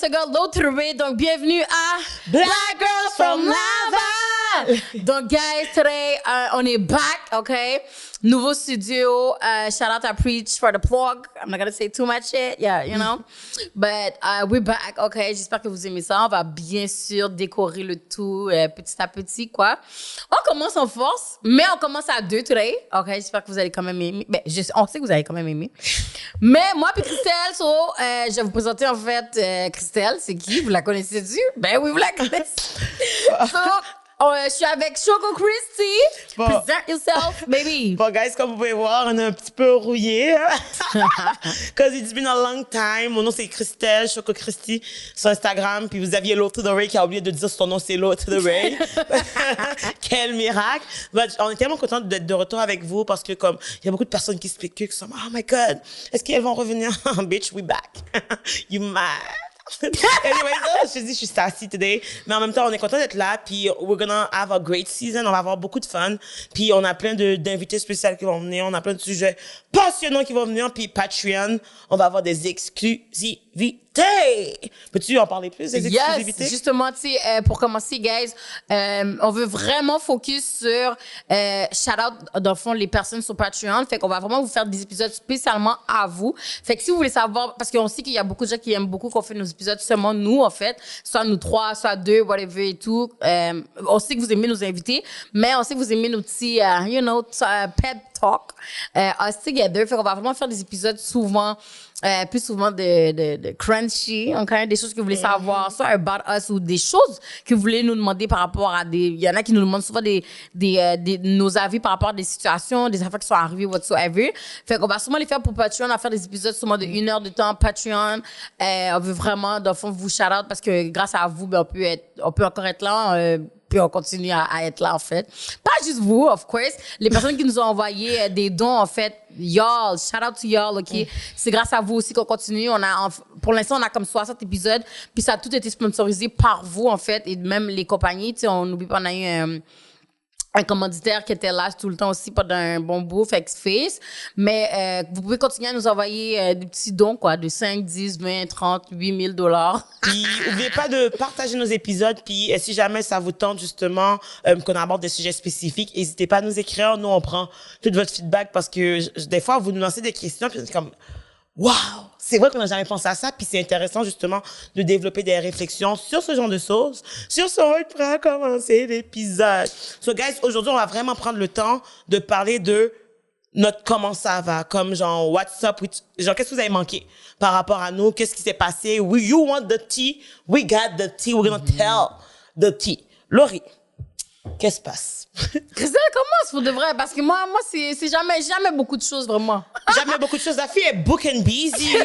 your girl Loterie. Donc, bienvenue à Black Girls from Laval. Donc, guys, today, on est back, okay? Nouveau studio. Shout out to Preach for the plug. I'm not gonna say too much shit, yeah, you know? But we're back, okay? J'espère que vous aimez ça. On va bien sûr décorer le tout petit à petit, quoi. On commence en force, mais on commence à deux today, okay? J'espère que vous allez quand même aimer. Ben, on sait que vous allez quand même aimer. Mais moi puis Christelle, je vais vous présenter en fait Christelle. C'est qui? Vous la connaissez-tu? Ben oui, vous la connaissez. Je suis avec Choco Christy. Bon. Present yourself, baby. Bon, guys, comme vous pouvez voir, on est un petit peu rouillé. Because it's been a long time. Mon nom, c'est Christelle, Choco Christy, sur Instagram. Puis vous aviez l'autre de Ray qui a oublié de dire son nom, c'est l'autre de Ray. Quel miracle. But, on est tellement contents d'être de retour avec vous parce que, comme, il y a beaucoup de personnes qui spéculent, qui sont, oh my God, est-ce qu'elles vont revenir? Bitch, we back. You mad? Anyway, je dis, je suis sassy today. Mais en même temps, on est content d'être là. Puis, we're gonna have a great season. On va avoir beaucoup de fun. Puis, on a plein d'invités spéciaux qui vont venir. On a plein de sujets passionnants qui vont venir. Puis, Patreon, on va avoir des exclusivités. Peux-tu en parler plus, des exclusivités? Yes, justement, tu sais, pour commencer, guys, on veut vraiment focus sur shout-out, dans le fond, les personnes sur Patreon. Fait qu'on va vraiment vous faire des épisodes spécialement à vous. Fait que si vous voulez savoir, parce qu'on sait qu'il y a beaucoup de gens qui aiment beaucoup qu'on fait nos épisodes seulement nous, en fait, soit nous trois, soit deux, whatever et tout. On sait que vous aimez nos invités, mais on sait que vous aimez nos petits, you know, pep talk, us together. Fait qu'on va vraiment faire des épisodes souvent, plus souvent de crunchy, okay? Des choses que vous voulez savoir, soit about us ou des choses que vous voulez nous demander par rapport à des... Il y en a qui nous demandent souvent nos avis par rapport à des situations, des affaires qui sont arrivées, whatsoever. Fait qu'on va sûrement les faire pour Patreon, on va faire des épisodes sûrement de 1 heure de temps Patreon. On veut vraiment, dans le fond, vous shout-out parce que grâce à vous, ben, on peut encore être là, puis on continue à être là, en fait. Pas juste vous, of course. Les personnes qui nous ont envoyé des dons, en fait, y'all, shout out to y'all, OK? C'est grâce à vous aussi qu'on continue. Pour l'instant, on a comme 60 épisodes, puis ça a tout été sponsorisé par vous, en fait, et même les compagnies. Tu sais, on n'oublie pas, on a eu un commanditaire qui était là tout le temps aussi pendant un bon bout, Face. Mais vous pouvez continuer à nous envoyer des petits dons, quoi, de 5, 10, 20, 30, 8 000 $. Puis, n'oubliez pas de partager nos épisodes. Puis, si jamais ça vous tente, justement, qu'on aborde des sujets spécifiques, n'hésitez pas à nous écrire. Nous, on prend tout votre feedback parce que des fois, vous nous lancez des questions, puis c'est comme, wow! C'est vrai qu'on n'a jamais pensé à ça, puis c'est intéressant, justement, de développer des réflexions sur ce genre de choses. Sur ce, on va être prêt à commencer l'épisode. So, guys, aujourd'hui, on va vraiment prendre le temps de parler de notre comment ça va, comme genre, what's up with, genre, qu'est-ce que vous avez manqué par rapport à nous, qu'est-ce qui s'est passé, you want the tea, we got the tea, we're gonna tell the tea. Laurie, qu'est-ce qui se passe? Christelle, commence pour de vrai, parce que moi c'est jamais beaucoup de choses, vraiment. Jamais beaucoup de choses. La fille est book and busy,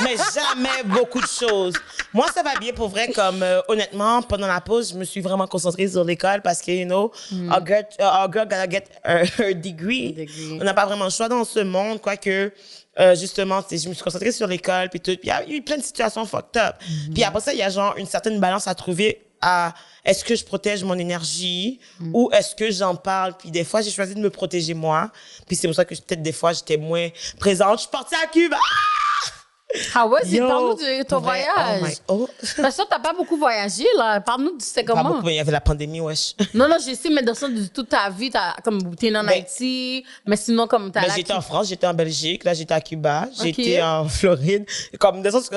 mais jamais beaucoup de choses. Moi, ça va bien pour vrai, comme honnêtement, pendant la pause, je me suis vraiment concentrée sur l'école parce que, you know, our girl gotta get her degree. On n'a pas vraiment le choix dans ce monde, quoique, justement, je me suis concentrée sur l'école, puis tout. Puis il y a eu plein de situations fucked up. Puis après ça, il y a genre une certaine balance à trouver à est-ce que je protège mon énergie ou est-ce que j'en parle. Puis des fois, j'ai choisi de me protéger moi. Puis c'est pour ça que peut-être des fois, j'étais moins présente. Je suis partie à Cuba. Ah ouais, parle-nous de ton voyage. Oh. Parce que t'as pas beaucoup voyagé, là. Parle-nous de c'était comment. Pas beaucoup, mais il y avait la pandémie, wesh. Non, je sais, mais dans le sens de toute ta vie, t'es né en Haïti, mais sinon, comme t'as là. J'étais en France, j'étais en Belgique, là, j'étais à Cuba, j'étais en Floride. Comme, dans le sens que,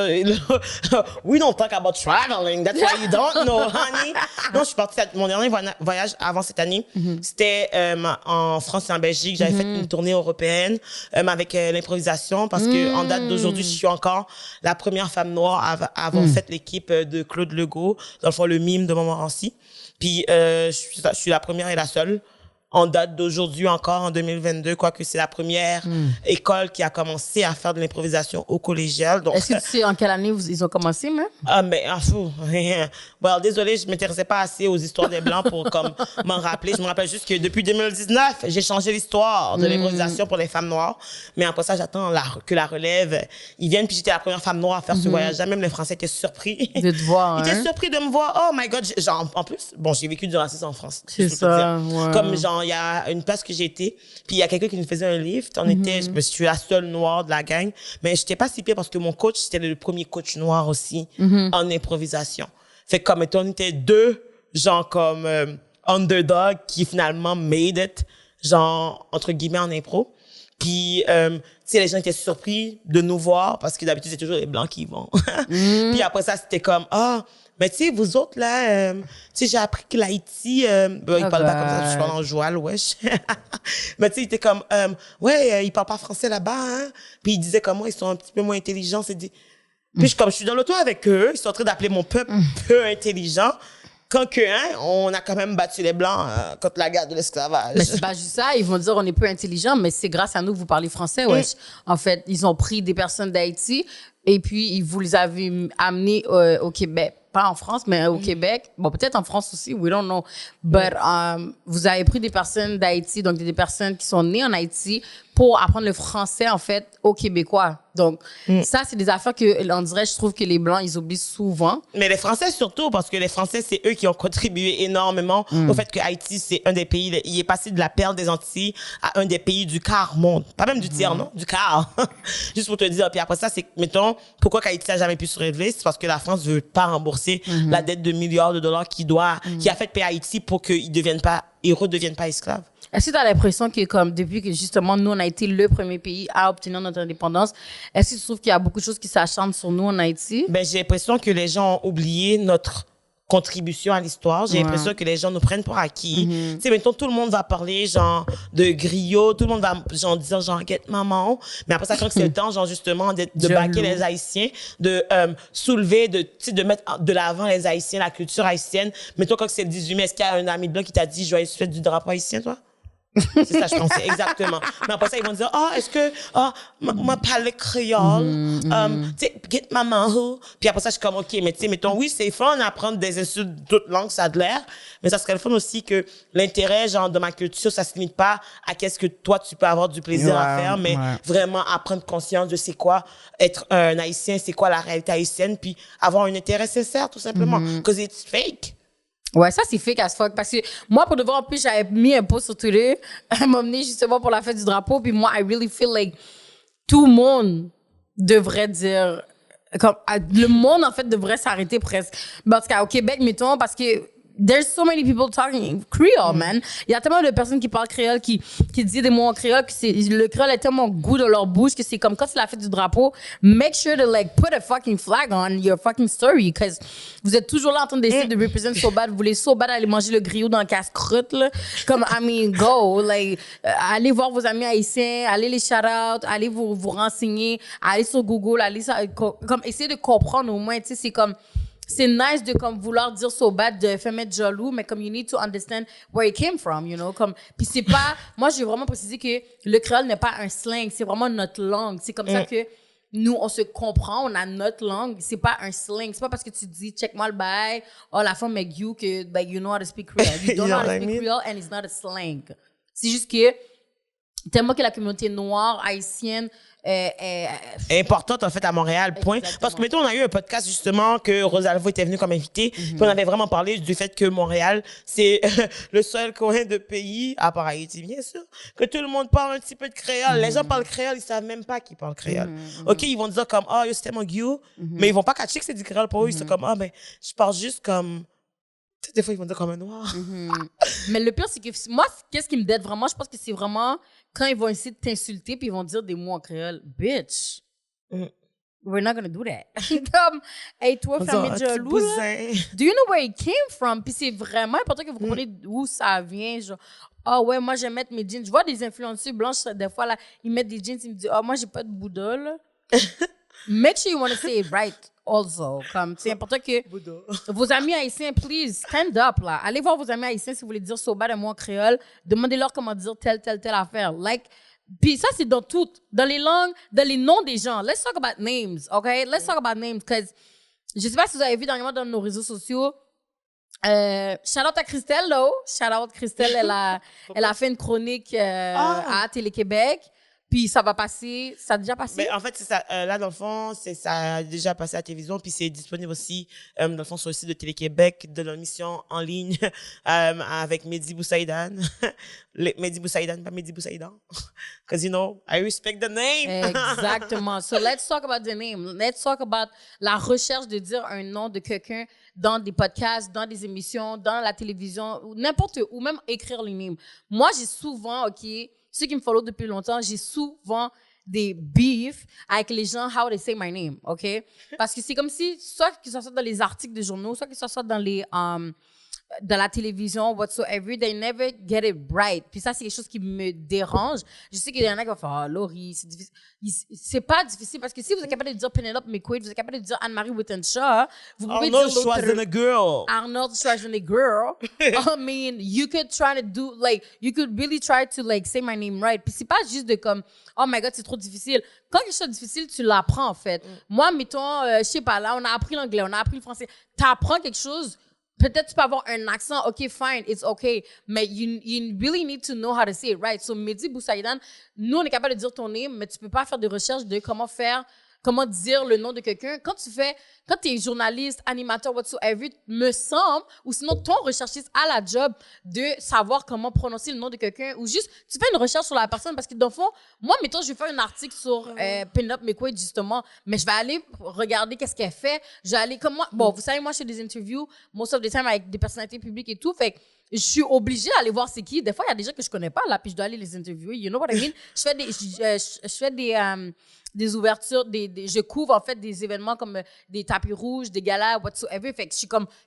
we don't talk about traveling, that's why you don't know, honey. Non, je suis partie, mon dernier voyage avant cette année, c'était en France et en Belgique. J'avais fait une tournée européenne avec l'improvisation parce que en date d'aujourd'hui, je suis encore la première femme noire à avoir fait l'équipe de Claude Legault, dans le fond, le mime de Montmorency. Puis, je suis la première et la seule. En date d'aujourd'hui encore, en 2022, quoique c'est la première école qui a commencé à faire de l'improvisation au collégial. Donc, est-ce que tu sais en quelle année ils ont commencé, même? Ah, mais, fou. Well, désolé, je m'intéressais pas assez aux histoires des Blancs pour, comme, m'en rappeler. Je me rappelle juste que depuis 2019, j'ai changé l'histoire de l'improvisation pour les femmes noires. Mais après ça, j'attends que la relève, ils viennent, puis j'étais la première femme noire à faire ce voyage-là. Même les Français étaient surpris. De te voir, Ils étaient surpris de me voir. Oh my God. Genre, en plus, bon, j'ai vécu du racisme en France. C'est ça, ouais. Comme, genre, il y a une place que j'ai été, puis il y a quelqu'un qui nous faisait un lift. On était, je suis la seule noire de la gang, mais j'étais pas si pire parce que mon coach, c'était le premier coach noir aussi en improvisation. Fait que comme étant, on était deux, genre comme underdog qui finalement made it, genre entre guillemets en impro. Puis, tu sais, les gens étaient surpris de nous voir parce que d'habitude, c'est toujours les Blancs qui y vont. Puis après ça, c'était comme, mais tu sais, vous autres, là, tu sais, j'ai appris que l'Haïti, ils parlent pas comme ça, je parle en joual, wesh. Mais tu sais, ils étaient comme, ils parlent pas français là-bas, hein. Puis ils disaient comme moi, ils sont un petit peu moins intelligents, c'est dit. Puis comme je suis dans l'auto avec eux, ils sont en train d'appeler mon peuple peu intelligent. Quand que, on a quand même battu les Blancs contre la guerre de l'esclavage. Mais c'est pas juste ça. Ils vont dire on est peu intelligent, mais c'est grâce à nous que vous parlez français. Ouais. En fait, ils ont pris des personnes d'Haïti et puis vous les avez amenés au Québec. Pas en France, mais au Québec. Bon, peut-être en France aussi, we don't know. But vous avez pris des personnes d'Haïti, donc des personnes qui sont nées en Haïti pour apprendre le français, en fait, aux Québécois. Donc, ça, c'est des affaires que, on dirait, je trouve que les Blancs, ils oublient souvent. Mais les Français surtout, parce que les Français, c'est eux qui ont contribué énormément au fait que Haïti, c'est un des pays, il est passé de la perle des Antilles à un des pays du quart monde. Pas même du tiers, non? Du quart. Juste pour te dire. Puis après ça, c'est, mettons, pourquoi Haïti a jamais pu se relever? C'est parce que la France veut pas rembourser la dette de milliards de dollars qui a fait payer Haïti pour qu'ils redeviennent pas esclaves. Est-ce que tu as l'impression que, comme depuis que justement nous, on a été le premier pays à obtenir notre indépendance, est-ce que tu trouves qu'il y a beaucoup de choses qui s'acharnent sur nous en Haïti? Ben, j'ai l'impression que les gens ont oublié notre contribution à l'histoire. J'ai l'impression que les gens nous prennent pour acquis. Tu sais, mettons, tout le monde va parler, genre, de griot, tout le monde va, genre, dire, genre, get maman. Mais après ça, quand c'est le temps, genre, justement, de baquer les Haïtiens, de soulever, tu sais, de mettre de l'avant les Haïtiens, la culture haïtienne. Mettons, quand c'est le 18 mai, est-ce qu'il y a un ami blanc qui t'a dit, joyeux fête du drapeau haïtien, toi? C'est ça, je pensais, exactement. Mais après ça, ils vont dire, est-ce que, moi, parle créole, tu sais, get maman, who? Puis après ça, je suis comme, OK, mais tu sais, mettons, oui, c'est fun d'apprendre des insultes d'autres langues, ça a de l'air, mais ça serait le fun aussi que l'intérêt, genre, de ma culture, ça se limite pas à qu'est-ce que toi, tu peux avoir du plaisir à faire, mais vraiment à prendre conscience de c'est quoi être un Haïtien, c'est quoi la réalité haïtienne, puis avoir un intérêt sincère, tout simplement. Because it's fake. Ouais, ça, c'est fake as fuck. Parce que moi, pour de vrai, en plus, j'avais mis un post sur Twitter, m'emmener justement pour la fête du drapeau. Puis moi, I really feel like tout le monde devrait dire, comme, le monde, en fait, devrait s'arrêter presque. Parce qu'au Québec, mettons, parce que there's so many people talking Creole, man. Il y a tellement de personnes qui parlent créole, qui disent des mots en créole, que le créole est tellement goût dans leur bouche que c'est comme quand c'est la fête du drapeau, make sure to like put a fucking flag on your fucking story, because vous êtes toujours là en train d'essayer de represent so bad, vous voulez so bad aller manger le griot dans le casse-croûte, là. Comme, I mean, go, like, allez voir vos amis haïtiens, allez les shout-out, allez vous renseigner, allez sur Google, allez comme, essayez de comprendre au moins, tu sais, c'est comme, c'est nice de comme vouloir dire so bad de faire mettre jaloux, mais comme you need to understand where it came from, you know, comme puis c'est pas moi j'ai vraiment précisé que le créole n'est pas un slang, c'est vraiment notre langue, c'est comme ça que nous on se comprend, on a notre langue, c'est pas un slang, c'est pas parce que tu dis check moi le bail, la femme est you que like you know how to speak Creole, you don't know how to speak Creole and it's not a slang. C'est juste que tellement que la communauté noire haïtienne est importante en fait à Montréal, point. Exactement. Parce que mettons, on a eu un podcast justement que Rosalvo était venu comme invité, puis on avait vraiment parlé du fait que Montréal, c'est le seul coin de pays, à part Haïti bien sûr, que tout le monde parle un petit peu de créole. Les gens parlent créole, ils savent même pas qu'ils parlent créole. OK, ils vont dire comme yo, c'était mon guillou, mais ils vont pas catcher que c'est du créole pour eux, ils sont comme ben je parle juste comme des fois, ils vont dire comme un noir. Mais le pire, c'est que moi, qu'est-ce qui me dérange vraiment? Je pense que c'est vraiment quand ils vont essayer de t'insulter puis ils vont dire des mots en créole. Bitch, we're not gonna do that. Comme, hey, toi, famille de jaloux, do you know where it came from? Puis c'est vraiment important que vous compreniez d'où ça vient. Genre, ouais, moi, j'aime mettre mes jeans. Je vois des influenceurs blanches, des fois, là, ils mettent des jeans, ils me disent, moi, j'ai pas de Bouddha, là. Make sure you want to say it right. Also, comme c'est important que vos amis haïtiens, please, stand up, là. Allez voir vos amis haïtiens si vous voulez dire so bad un mot en créole. Demandez-leur comment dire telle affaire. Like, puis ça, c'est dans tout. Dans les langues, dans les noms des gens. Let's talk about names, okay? Let's talk about names, because je sais pas si vous avez vu dernièrement dans nos réseaux sociaux, shout out à Christelle, là. Shout out Christelle, elle a fait une chronique à Télé-Québec. puis ça va passer, ça a déjà passé? Mais en fait, c'est ça. Là, dans le fond, ça a déjà passé à la télévision, puis c'est disponible aussi, dans le fond, sur le site de Télé-Québec, de l'émission en ligne, avec Mehdi Boussaïdan. Mehdi Boussaïdan, pas Mehdi Boussaïdan. Because, you know, I respect the name. Exactement. So, let's talk about the name. Let's talk about la recherche de dire un nom de quelqu'un dans des podcasts, dans des émissions, dans la télévision, ou n'importe où, même écrire les noms. Moi, j'ai souvent, OK, ceux qui me follow depuis longtemps, j'ai souvent des beefs avec les gens, how they say my name, OK? Parce que c'est comme si, soit que ça soit dans les articles de journaux, soit que ça soit dans dans la télévision, whatsoever, they never get it right. Puis ça, c'est quelque chose qui me dérange. Je sais qu'il y en a qui vont faire, ah, Laurie, c'est difficile. C'est pas difficile parce que si vous êtes capable de dire Penelope McQuaid, vous êtes capable de dire Anne-Marie Wittenshaw, vous pouvez Arnold dire Schwarzenegger. Arnold Schwarzenegger. I mean, you could try to do, like, you could really try to, like, say my name right. Puis c'est pas juste de comme, oh my God, c'est trop difficile. Quand quelque chose est difficile, tu l'apprends, en fait. Moi, mettons, je sais pas, là, on a appris l'anglais, on a appris le français. T'apprends quelque chose. Peut-être tu peux avoir un accent, OK, fine, it's OK, mais you really need to know how to say it right. So, Mehdi Boussaïdan, nous, on est capable de dire ton nom, mais tu peux pas faire des recherches de comment dire le nom de quelqu'un. Quand tu es journaliste, animateur, whatsoever, me semble, ou sinon ton recherchiste a la job de savoir comment prononcer le nom de quelqu'un, ou juste, tu fais une recherche sur la personne, parce que dans le fond, moi, mettons, je vais faire un article sur Penelope McQuaid, justement, mais je vais aller regarder qu'est-ce qu'elle fait, je vais aller comme moi, bon, vous savez, moi, je fais des interviews, most of the time, avec des personnalités publiques et tout, fait que je suis obligée d'aller voir c'est qui. Des fois, il y a des gens que je connais pas, là, puis je dois aller les interviewer, you know what I mean? Je fais des ouvertures, je couvre en fait des événements comme des tapis rouges, des galas, whatsoever. Fait que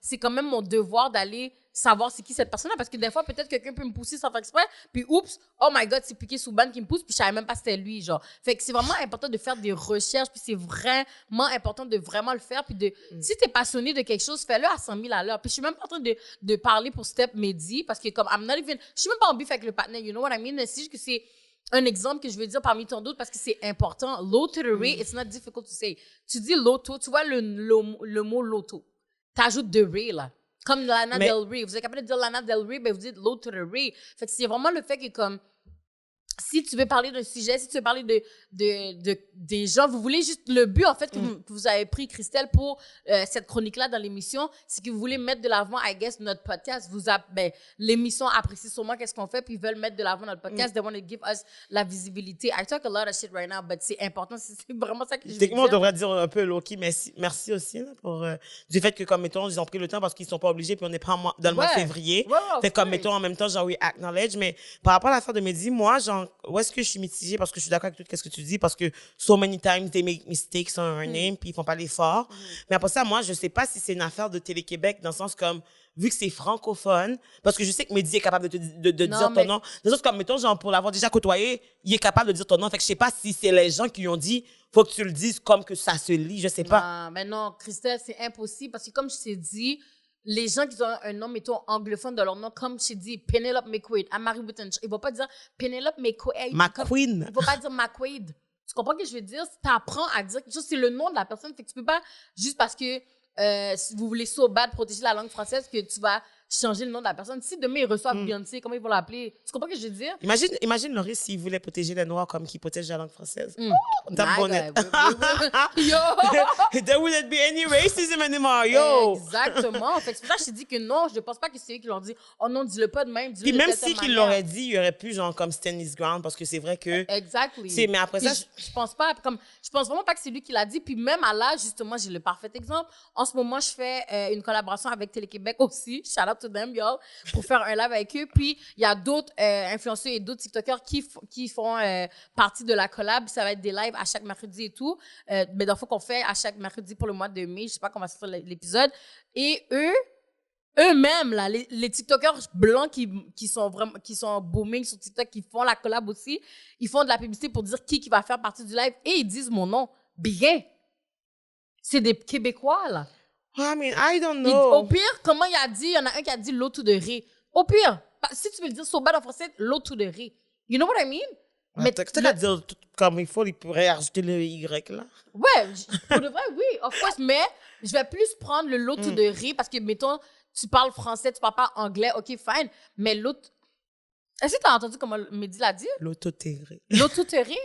c'est quand même mon devoir d'aller savoir c'est qui cette personne-là, parce que des fois, peut-être quelqu'un peut me pousser sans faire exprès, puis oups, oh my God, c'est Piqué Souban qui me pousse, puis je savais même pas c'était lui, genre. Fait que c'est vraiment important de faire des recherches, puis c'est vraiment important de vraiment le faire, puis si t'es passionné de quelque chose, fais-le à 100 000 à l'heure. Puis je suis même pas en train de parler pour Step Mehdi, parce que comme, je suis même pas en bif avec le partenaire, you know what I mean? C'est juste que c'est un exemple que je veux dire parmi tant d'autres parce que c'est important. Low to the Ray, it's not difficult to say. Tu dis loto, tu vois le mot loto. T'ajoutes de Ray, là. Comme Lana Del Rey. Vous êtes capable de dire Lana Del Rey, ben vous dites low to the Ray. Fait que c'est vraiment le fait que comme, si tu veux parler d'un sujet, si tu veux parler des gens, vous voulez juste, le but en fait que vous avez pris, Christelle, pour cette chronique-là dans l'émission, c'est que vous voulez mettre de l'avant, I guess, notre podcast. L'émission apprécie sûrement qu'est-ce qu'on fait, puis ils veulent mettre de l'avant notre podcast. They want to give us la visibilité. I talk a lot of shit right now, but c'est important. C'est vraiment ça que je veux dire. Techniquement, on devrait dire un peu low-key, merci aussi là, pour du fait que, comme mettons, ils ont pris le temps parce qu'ils sont pas obligés, puis on est pas dans le mois de février. Fait comme mettons, en même temps, genre, we acknowledge. Mais par rapport à l'affaire de Mehdi, moi, genre, où est-ce que je suis mitigée parce que je suis d'accord avec tout ce que tu dis parce que so many times they make mistakes on her name puis ils font pas l'effort. Mais après ça, moi, je sais pas si c'est une affaire de Télé-Québec dans le sens comme vu que c'est francophone, parce que je sais que Mehdi est capable de dire ton nom. Dans le sens comme, mettons, genre, pour l'avoir déjà côtoyé, il est capable de dire ton nom. Fait que je sais pas si c'est les gens qui lui ont dit, faut que tu le dises comme que ça se lit, je sais pas. Non, mais non, Christelle, c'est impossible parce que comme je t'ai dit, les gens qui ont un nom, mettons, anglophone de leur nom, comme je t'ai dit, Penelope McQuaid, Anne-Marie Wittenshaw, ils vont pas dire Penelope McQuaid. McQueen. Ils vont pas dire McQuaid. Tu comprends ce que je veux dire? Tu apprends à dire quelque chose, c'est le nom de la personne. Fait que tu peux pas, juste parce que si vous voulez so bad protéger la langue française, que tu vas changer le nom de la personne. Si demain ils reçoivent Beyoncé, comment ils vont l'appeler? Tu comprends ce que je veux dire? Imagine Laurie s'il voulait protéger les Noirs comme qu'il protège la langue française. Bonnet. Yo! There wouldn't be any racism anymore, yo! Exactement. Fait que c'est pour ça que je t'ai dit que non, je ne pense pas que c'est eux qui l'ont dit. Oh non, dis-le pas de même. Puis même si qu'ils l'auraient dit, il y aurait plus genre comme stand his ground parce que c'est vrai que. Exactly. Mais après ça. Je pense pas, je pense vraiment pas que c'est lui qui l'a dit. Puis même à l'âge, justement, j'ai le parfait exemple. En ce moment, je fais une collaboration avec Télé-Québec aussi. Shout out to them, y'all, pour faire un live avec eux. Puis il y a d'autres influenceurs et d'autres TikTokers qui font partie de la collab. Ça va être des lives à chaque mercredi et tout. Mais donc, il faut qu'on fait à chaque mercredi pour le mois de mai. Je sais pas quand va sortir l'épisode. Et eux-mêmes, là, les TikTokers blancs qui sont booming sur TikTok, qui font la collab aussi, ils font de la publicité pour dire qui va faire partie du live et ils disent mon nom. Bien. C'est des Québécois, là. I mean, I don't know. Au pire, comment il a dit, il y en a un qui a dit l'eau tout de riz. Au pire, si tu veux le dire so bad en français, l'eau tout de riz. You know what I mean? Mais tu qu'à dire tout comme il faut, il pourrait ajouter le Y, là. Ouais, pour de vrai, oui, of course, mais je vais plus prendre le l'autre de riz parce que, mettons, tu parles français, tu parles pas anglais, OK, fine, mais l'autre... Est-ce que t'as entendu comment Mehdi l'a dit? L'autotéré. L'autotéré?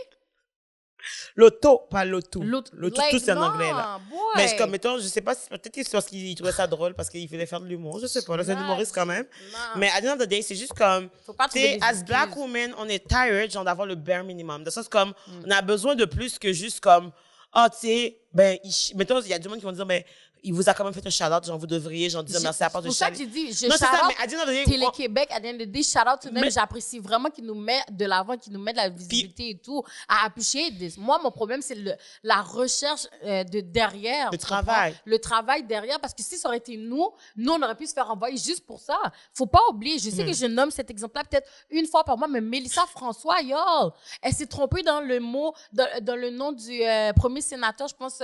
L'auto, pas l'auto. L'auto, L'auto, like, tout c'est en non, anglais, là. boy. Mais comme, mettons, je sais pas, peut-être que c'est parce qu'il trouvait ça drôle, parce qu'il voulait faire de l'humour, je sais pas, là, c'est un humoriste quand même. Non. Mais à the end of the day, c'est juste comme, Faut pas tu trouver sais, des as excuses. black women, on est tired, genre, d'avoir le bare minimum. De sens comme, on a besoin de plus que juste comme, ah, tu sais, ben, mettons, il y a du monde qui vont dire, ben, il vous a quand même fait un shout-out, genre, vous devriez, genre, dire merci à part de C'est pour ça que j'ai dit, je Non, c'est ça, shout-out mais à the end of the day, Télé-Québec, à the end of the day, shout out to them. Mais- J'apprécie vraiment qu'ils nous mettent de l'avant, qu'ils nous mettent de la visibilité et tout. À appuyer this. Moi, mon problème, c'est la recherche de derrière. Le tu travail. comprends? Le travail derrière, parce que si ça aurait été nous, on aurait pu se faire envoyer juste pour ça. Faut pas oublier. Je sais que je nomme cet exemple-là peut-être une fois par mois, mais Mélissa François, yo, elle s'est trompée dans le mot, dans le nom du premier sénateur, je pense,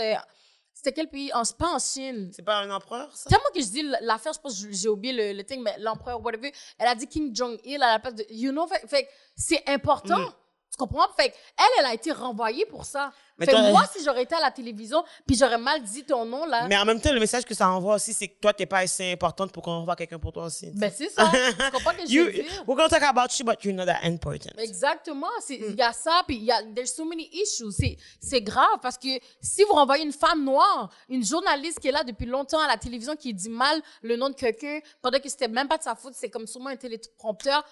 c'était quel pays? C'est pas en Chine. c'est pas un empereur, ça? Tellement que je dis l'affaire, je pense que j'ai oublié le thing, mais l'empereur, whatever, elle a dit Kim Jong-il à la place de, you know, fait que c'est important. Tu comprends? Fait que elle a été renvoyée pour ça. Mais Fait que toi, moi, si j'aurais été à la télévision, puis j'aurais mal dit ton nom, là, Mais en même temps, le message que ça envoie aussi, c'est que toi, t'es pas assez importante pour qu'on envoie quelqu'un pour toi aussi. ben c'est ça. Tu comprends ce que je veux dire? We're gonna talk about you, but you're not that important. Exactement. Il y a ça, puis there's so many issues. C'est grave parce que si vous renvoyez une femme noire, une journaliste qui est là depuis longtemps à la télévision, qui dit mal le nom de quelqu'un, pendant que c'était même pas de sa faute, c'est comme sûrement un téléprompteur.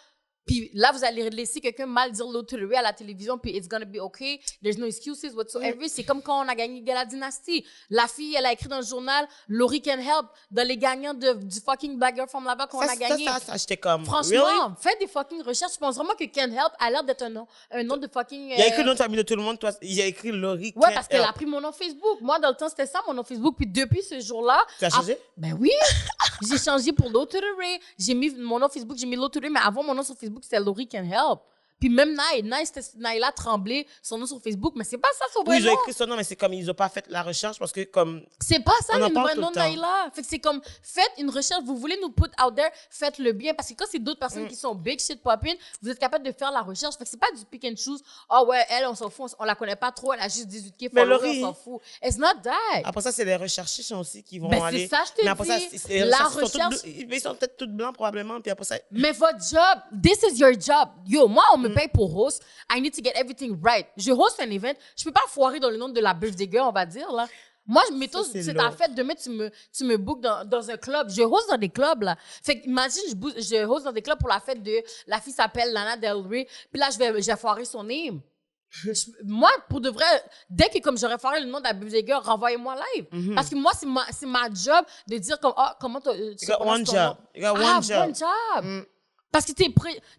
Puis là, vous allez laisser quelqu'un mal dire l'autorité à la télévision, puis it's gonna be okay. There's no excuses whatsoever. C'est comme quand on a gagné Gala Dynasty. La fille, elle a écrit dans le journal, Laurie Can Help, dans les gagnants du fucking Black Girl from là-bas qu'on a gagné. Ça, j'étais comme, Franchement, really? faites des fucking recherches. Je pense vraiment que Can Help a l'air d'être un nom de fucking... Il a écrit le nom de famille de tout le monde, toi, il a écrit Laurie. Ouais, parce qu'elle a pris mon nom Facebook. Moi, dans le temps, c'était ça, mon nom Facebook. Puis depuis ce jour-là... Tu as changé? Ben oui! J'ai changé pour l'autorité. J'ai mis mon nom Facebook, j'ai mis l'autorité, mais avant, mon nom sur Facebook, c'était Laurie Can Help. Puis même c'était Naïla Tremblay, son nom sur Facebook, mais c'est pas ça son vrai Oui, ils ont nom. écrit son nom, mais c'est comme ils ont pas fait la recherche parce que comme... C'est pas ça On en le parle vrai tout nom le de temps. Naïla. Fait que c'est comme, faites une recherche, vous voulez nous put out there, faites-le bien. Parce que quand c'est d'autres personnes qui sont big shit popping, vous êtes capable de faire la recherche. Fait que c'est pas du pick and choose. Ah ouais, elle, on s'en fout, on la connaît pas trop, elle a juste 18K Mais followers, Laurie- on s'en fout. It's not that. Après ça, c'est les recherchistes aussi qui vont Ben, aller... c'est ça, je te mais après ça, dis. les La recherchistes sont recherche- toutes bleues. Ils sont peut-être toutes blancs probablement, puis après ça... Mais votre job, this is your job. Yo, moi, on me paye pour host. I need to get everything right. Je host un event. Je peux pas foirer dans le nom de la birthday girl, on va dire, là. Moi, mettons, Ça, c'est c'est lourd. ta fête, demain, tu me bookes dans un club. Je host dans des clubs, là. Fait que, imagine, je host dans des clubs pour la fête de, la fille s'appelle Lana Del Rey, puis là, je vais foirer son name. Moi, pour de vrai, dès que comme j'aurais foiré le nom de la birthday girl, renvoyez-moi live. Parce que moi, c'est ma job de dire comme, ah, comment tu You got prononces one ton job. nom. You got Ah, one job. one job. Parce que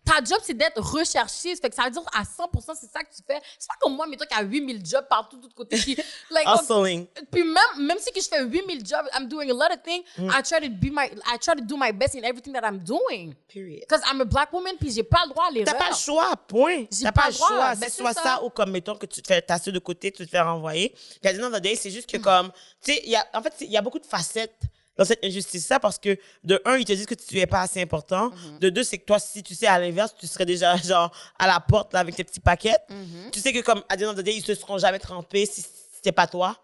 ta job, c'est d'être recherchiste. Fait que ça veut dire à 100%, c'est ça que tu fais. C'est pas comme moi, mettons, qui a 8000 jobs partout, de tous côtés. Qui, like, Hustling. puis même si que je fais 8000 jobs, I'm doing a lot of things. I try to do my best in everything that I'm doing. Period. Because I'm a black woman, puis j'ai pas le droit à l'erreur. T'as pas le choix, point. J'ai T'as pas pas le le droit. choix. Ben, C'est c'est soit ça. ça ou comme, mettons, que tu te fais tasser de côté, tu te fais renvoyer. Puis à the end of the day, c'est juste que comme, tu sais, en fait, il y a beaucoup de facettes dans cette injustice-là parce que, de un, ils te disent que tu es pas assez important. De deux, c'est que toi, si tu sais, à l'inverse, tu serais déjà, genre, à la porte, là, avec tes petits paquets. Tu sais que comme, à the end of the day, ils se seront jamais trempés si c'était pas toi.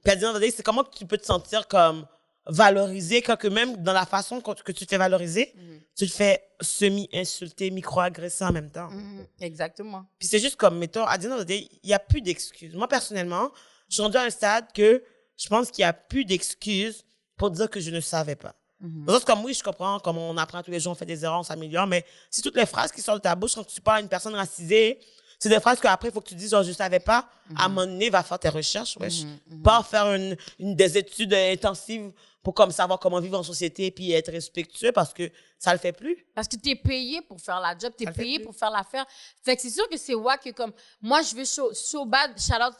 Puis à the end of the day, c'est comment que tu peux te sentir comme valorisé quand que même dans la façon que tu te fais valoriser, tu te fais semi-insulter, micro-agresser en même temps. Exactement. Puis c'est juste comme, mettons, à the end of the day, il n'y a plus d'excuses. Moi, personnellement, je suis rendue à un stade que je pense qu'il n'y a plus d'excuses pour dire que je ne savais pas. Dans le sens comme, oui, je comprends, comme on apprend tous les jours, on fait des erreurs, on s'améliore, mais si toutes les phrases qui sortent de ta bouche quand tu parles à une personne racisée, c'est des phrases qu'après, il faut que tu dises, genre, je savais pas, à un moment donné, va faire tes recherches, wesh. Pas faire des études intensives pour comme savoir comment vivre en société puis être respectueux parce que ça le fait plus. Parce que t'es payé pour faire la job, t'es Ça le fait payé plus. pour faire l'affaire. Fait que c'est sûr que c'est wack que comme, moi, je veux so bad, shout out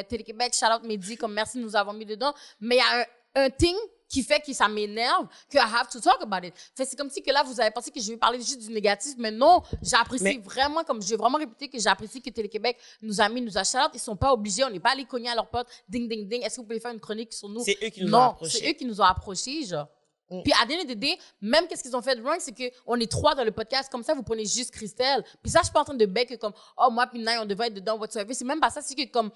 Télé-Québec, shout out Mehdi, comme merci de nous avoir mis dedans. Mais il y a un thing qui fait que ça m'énerve, que I have to talk about it. Fait que c'est comme si que là, vous avez pensé que je vais parler juste du négatif, mais non, j'apprécie vraiment, comme j'ai vraiment répété que j'apprécie que Télé-Québec nous a mis, nous a shout out. Ils sont pas obligés, on n'est pas allé cogner à leur porte, ding, ding, ding, est-ce que vous pouvez faire une chronique sur nous? C'est eux qui nous ont Non, approchés. c'est eux qui nous ont approchés, genre. Puis à the end of the day, même qu'est-ce qu'ils ont fait de wrong, c'est qu'on est trois dans le podcast, comme ça, vous prenez juste Christelle. Puis ça, je suis pas en train de bec comme, oh, moi, puis Naï, on devrait être dedans, whatsoever. C'est même pas ça, c'est que comme,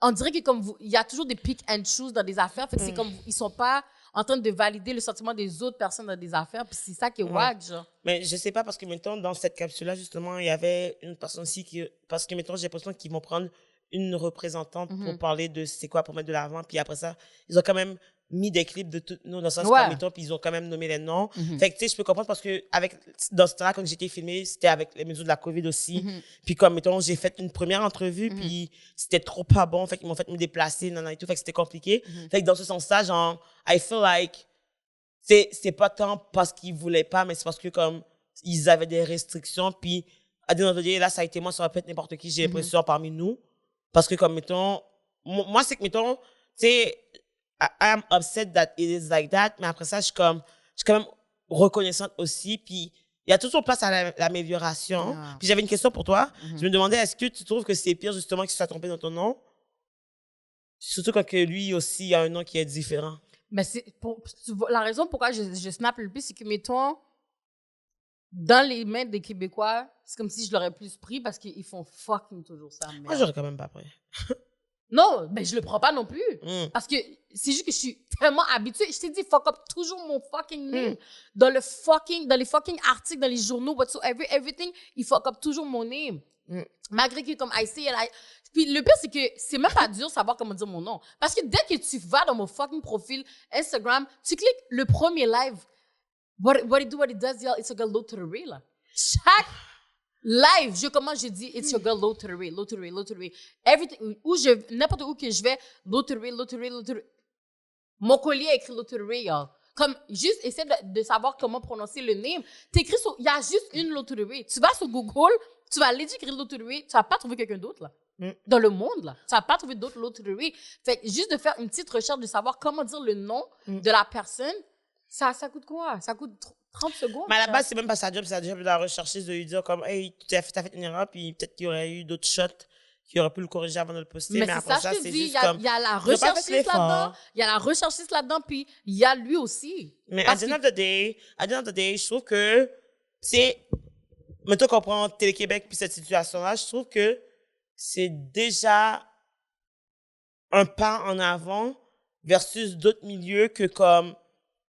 on dirait que comme il y a toujours des pick and choose dans des affaires, fait que c'est comme, ils sont pas en train de valider le sentiment des autres personnes dans des affaires. Puis c'est ça qui est wack, genre. Mais je sais pas, parce que, mettons, dans cette capsule-là, justement, il y avait une personne aussi qui... Parce que, mettons, j'ai l'impression qu'ils vont prendre une représentante pour parler de c'est quoi pour mettre de l'avant. Puis après ça, ils ont quand même mis des clips de toutes nous dans le sens comme mettons, puis ils ont quand même nommé les noms. Fait que, tu sais, je peux comprendre parce que dans ce temps-là, quand j'étais filmé, c'était avec les mesures de la COVID aussi. Puis comme, mettons, j'ai fait une première entrevue, puis c'était trop pas bon. Fait qu'ils m'ont fait me déplacer, et tout. Fait que c'était compliqué. Fait que dans ce sens-là, genre, I feel like c'est pas tant parce qu'ils voulaient pas, mais c'est parce que comme ils avaient des restrictions. Puis à des moments là, ça a été moi, ça aurait pu être n'importe qui, j'ai l'impression, parmi nous. Parce que comme, mettons, moi, c'est que, mettons, tu sais, I am upset that it is like that, mais après ça, je suis quand même reconnaissante aussi. Puis il y a toujours place à l'amélioration. Puis j'avais une question pour toi. Je me demandais, est-ce que tu trouves que c'est pire justement qu'il soit trompé dans ton nom? Surtout quand que lui aussi a un nom qui est différent. Mais la raison pourquoi je snap le plus, c'est que, mettons, dans les mains des Québécois, c'est comme si je l'aurais plus pris parce qu'ils font fucking toujours ça. Merde. Moi, j'aurais quand même pas pris. Non, mais je le prends pas non plus. Parce que c'est juste que je suis tellement habituée. Je t'ai dit, fuck up toujours mon fucking name. Dans les fucking articles, dans les journaux, whatsoever, everything, il fuck up toujours mon name. Malgré que, comme I say it, puis le pire, c'est que c'est même pas dur de savoir comment dire mon nom. Parce que dès que tu vas dans mon fucking profil Instagram, tu cliques le premier live. What it does, it's a girl low to the real. Chaque live, je dis, it's your girl low to the real. Everything, n'importe où que je vais, low to the real. Mon collier est écrit low to the real. Comme, juste, essaie de savoir comment prononcer le name. T'écris il y a juste une low to the real. Tu vas sur Google, tu vas aller écrire low to the real, tu vas pas trouver quelqu'un d'autre, là. Dans le monde, là. Tu vas pas trouver d'autres low to the real. Fait que juste de faire une petite recherche, de savoir comment dire le nom de la personne, ça coûte quoi? Ça coûte 30 secondes. Mais à la base, c'est même pas sa job, c'est la job de la recherchiste de lui dire comme, hey, t'as fait une erreur, puis peut-être qu'il y aurait eu d'autres shots qui auraient pu le corriger avant de le poster. Mais après ça, c'est juste comme. Il y a la recherchiste là-dedans. Il y a la recherchiste là-dedans, puis il y a lui aussi. Mais à the end of the day, je trouve que c'est. Mettons qu'on prend Télé-Québec puis cette situation-là, je trouve que c'est déjà un pas en avant versus d'autres milieux que comme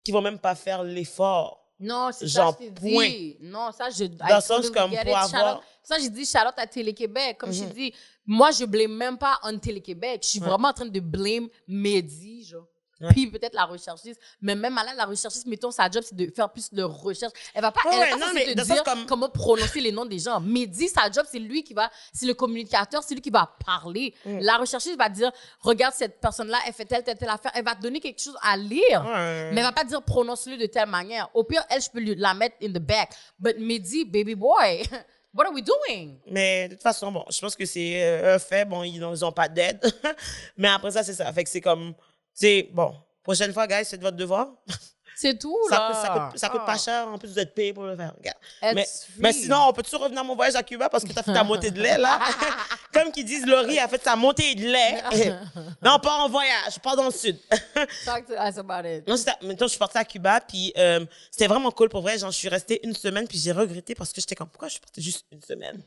qui vont même pas faire l'effort. Non, c'est genre, ça, je t'ai point. dit. Non, ça, je... Dans le sens comme pour avoir... Ça, j'ai dit shout-out à Télé-Québec. Comme je dis, moi, je blâme même pas on Télé-Québec. Je suis vraiment en train de blâme Mehdi, genre. Puis peut-être la recherchiste. Mais même là, la recherchiste, mettons, sa job, c'est de faire plus de recherche. Elle va pas, elle va pas te dire comment prononcer les noms des gens. Mehdi, sa job, c'est lui qui va, c'est le communicateur, c'est lui qui va parler. La recherchiste va dire, regarde cette personne-là, elle fait telle affaire. Elle va te donner quelque chose à lire. Mais elle va pas dire prononce-le de telle manière. Au pire, elle, je peux la mettre in the back. But Mehdi, baby boy, what are we doing? Mais de toute façon, bon, je pense que c'est un fait. Bon, ils n'ont pas d'aide. Mais après ça, c'est ça. Fait que c'est comme... C'est bon, prochaine fois, guys, c'est votre devoir. C'est tout, là. Ça coûte pas cher. En plus, vous êtes payé pour le faire. Mais sinon, on peut toujours revenir à mon voyage à Cuba parce que tu as fait ta montée de lait, là. Comme qu'ils disent, Laurie a fait sa montée de lait. Mais on part en voyage, on part dans le sud. Talk to us about it. Non, maintenant, je suis partie à Cuba, puis c'était vraiment cool pour vrai. Genre, je suis restée une semaine, puis j'ai regretté parce que j'étais comme, pourquoi je suis partie juste une semaine?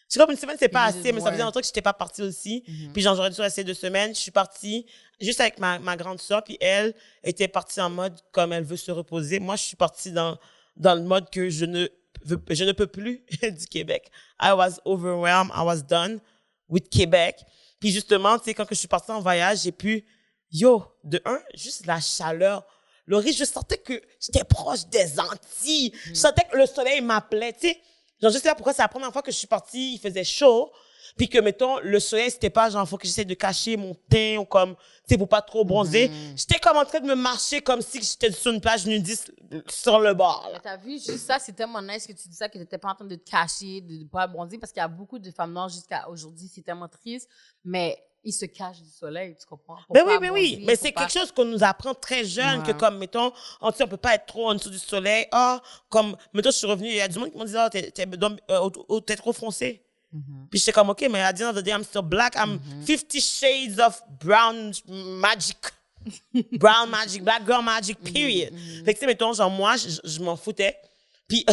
C'est comme une semaine, c'est pas assez, mais ça faisait longtemps que je n'étais pas partie aussi. Puis genre, j'aurais dû rester 2 semaines. Je suis partie juste avec ma grande sœur, puis elle était partie en mode comme elle veut se reposer. Moi, je suis partie dans le mode que je ne peux plus du Québec. I was overwhelmed, I was done with Québec. Puis justement, tu sais, quand je suis partie en voyage, j'ai pu, juste la chaleur. Laurie, je sentais que j'étais proche des Antilles. Je sentais que le soleil m'appelait, tu sais. Genre, je sais pas pourquoi c'est la première fois que je suis partie, il faisait chaud, puis que, mettons, le soleil, c'était pas genre, faut que j'essaie de cacher mon teint ou comme, tu sais, pour pas trop bronzer. J'étais comme en train de me marcher comme si j'étais sur une plage nudiste sur le bord, là. T'as vu, juste ça, c'est tellement nice que tu dis ça, que t'étais pas en train de te cacher, de pas bronzer, parce qu'il y a beaucoup de femmes noires jusqu'à aujourd'hui, c'est tellement triste, mais ils se cachent du soleil, tu comprends? Mais oui. Mais c'est quelque chose qu'on nous apprend très jeune, que comme, mettons, on peut pas être trop en dessous du soleil. Comme, mettons, je suis revenue, il y a du monde qui m'ont dit, t'es trop foncé. Puis j'étais comme, OK, mais at the end of the day, I'm still black. I'm 50 shades of brown magic. Brown magic, black girl magic, period. Fait que, tu sais, mettons, genre, moi, je m'en foutais. Puis,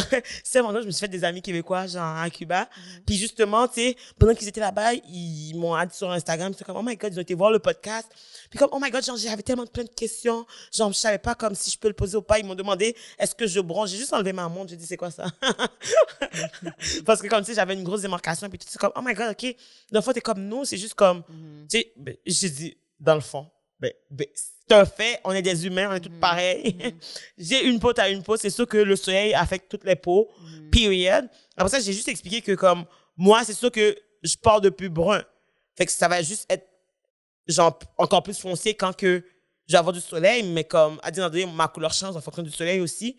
c'est un moment je me suis fait des amis québécois, genre, à Cuba. Puis, justement, tu sais, pendant qu'ils étaient là-bas, ils m'ont dit sur Instagram, c'est comme, oh my God, ils ont été voir le podcast. Puis, comme, oh my God, genre, j'avais tellement plein de questions. Genre, je savais pas comme si je peux le poser ou pas. Ils m'ont demandé, est-ce que je bronze? J'ai juste enlevé ma montre. J'ai dit, c'est quoi ça? Parce que, comme, tu sais, j'avais une grosse démarcation. Puis, tout, c'est comme, oh my God, OK. Dans le fond, t'es comme nous. C'est juste comme, tu sais, ben, j'ai dit, dans le fond, c'est un fait, on est des humains, on est tous pareils. J'ai une peau, t'as une peau, c'est sûr que le soleil affecte toutes les peaux, period. Après ça, j'ai juste expliqué que comme, moi, c'est sûr que je pars de plus brun. Fait que ça va juste être, genre, encore plus foncé quand que je vais avoir du soleil, mais comme, à dire donné, ma couleur change en fonction du soleil aussi.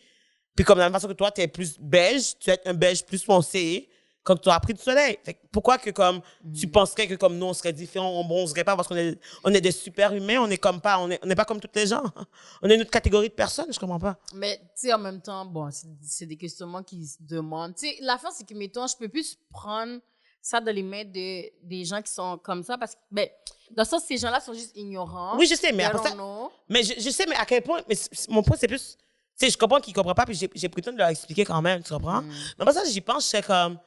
Puis comme, de la même façon que toi, t'es plus beige, tu vas être un beige plus foncé quand tu as pris du soleil. Fait que pourquoi que comme tu penserais que comme nous on serait différents, on bronzerait pas parce qu'on est des super humains, on n'est pas comme toutes les gens. On est une autre catégorie de personnes, je comprends pas. Mais tu sais en même temps, bon, c'est des questionnements qui se demandent. Tu sais, la fin c'est que mettons, je peux plus prendre ça dans les mains des gens qui sont comme ça parce que ben dans le sens ces gens-là sont juste ignorants. Oui, je sais, mais après ça, mais je sais mais à quel point mais mon point c'est plus tu sais, je comprends qu'ils comprennent pas puis j'ai pris le temps de leur expliquer quand même, tu comprends? Mais après ça, j'y pense, c'est comme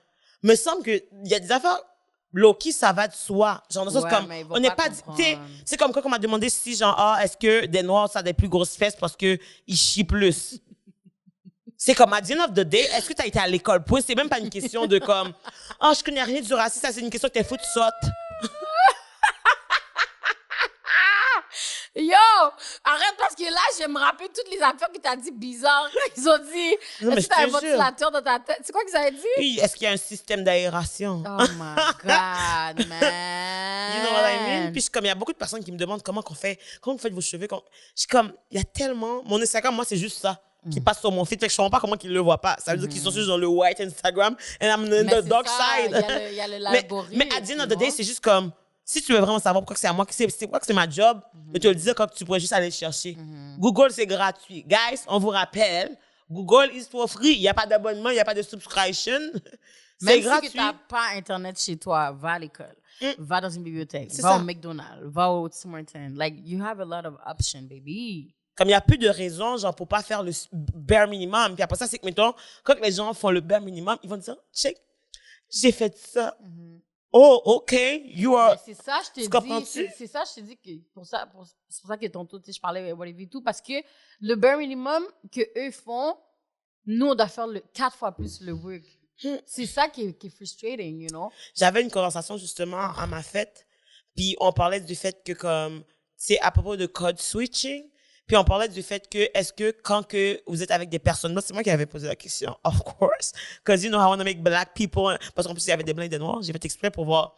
me semble que il y a des affaires low-key, ça va de soi. Genre, dans le sens comme, on n'est pas, tu sais, c'est comme quand on m'a demandé si, genre, est-ce que des Noirs, ça a des plus grosses fesses parce que ils chient plus? C'est comme, à the end of the day, est-ce que tu as été à l'école? Puis c'est même pas une question de comme, je connais rien du racisme, ça, c'est une question que t'es fou de saute. Yo, arrête parce que là, je me rappelle toutes les affaires que t'as dit bizarres. Ils ont dit, est-ce que t'as un ventilateur dans ta tête? C'est quoi qu'ils avaient dit? Oui, est-ce qu'il y a un système d'aération? Oh my God, man. You know what I mean? Puis comme, il y a beaucoup de personnes qui me demandent comment vous faites vos cheveux. Je suis comme, il y a tellement, mon Instagram, moi, c'est juste ça qui passe sur mon feed. Fait que je comprends pas comment ils le voient pas. Ça veut dire qu'ils sont juste dans le white Instagram and I'm in the dark side. Il y a l'algorithme. Mais at the end of the day, c'est juste comme, si tu veux vraiment savoir pourquoi c'est à moi, c'est quoi que c'est ma job, de te le dire quand tu pourrais juste aller le chercher. Google, c'est gratuit. Guys, on vous rappelle, Google is for free. Il n'y a pas d'abonnement, il n'y a pas de subscription. C'est gratuit. Même si tu n'as pas Internet chez toi, va à l'école, va dans une bibliothèque, va au McDonald's, va au Tim Hortons. Like, you have a lot of options, baby. Comme il n'y a plus de raison, genre, pour pas faire le bare minimum. Puis après ça, c'est que, mettons, quand les gens font le bare minimum, ils vont dire, check, j'ai fait ça. Oh, OK, you are... C'est ça, je te dis. C'est ça, je te dis que c'est pour ça que tantôt, tu sais, je parlais whatever et tout, parce que le bare minimum que eux font, nous, on doit faire 4 fois plus le work. C'est ça qui est frustrating, you know? J'avais une conversation, justement, à ma fête, puis on parlait du fait que, comme, c'est à propos de code switching, puis on parlait du fait que, est-ce que quand que vous êtes avec des personnes, moi, c'est moi qui avais posé la question, of course, because you know how I want to make black people, parce qu'en plus, il y avait des blancs et des noirs, j'ai fait exprès pour voir,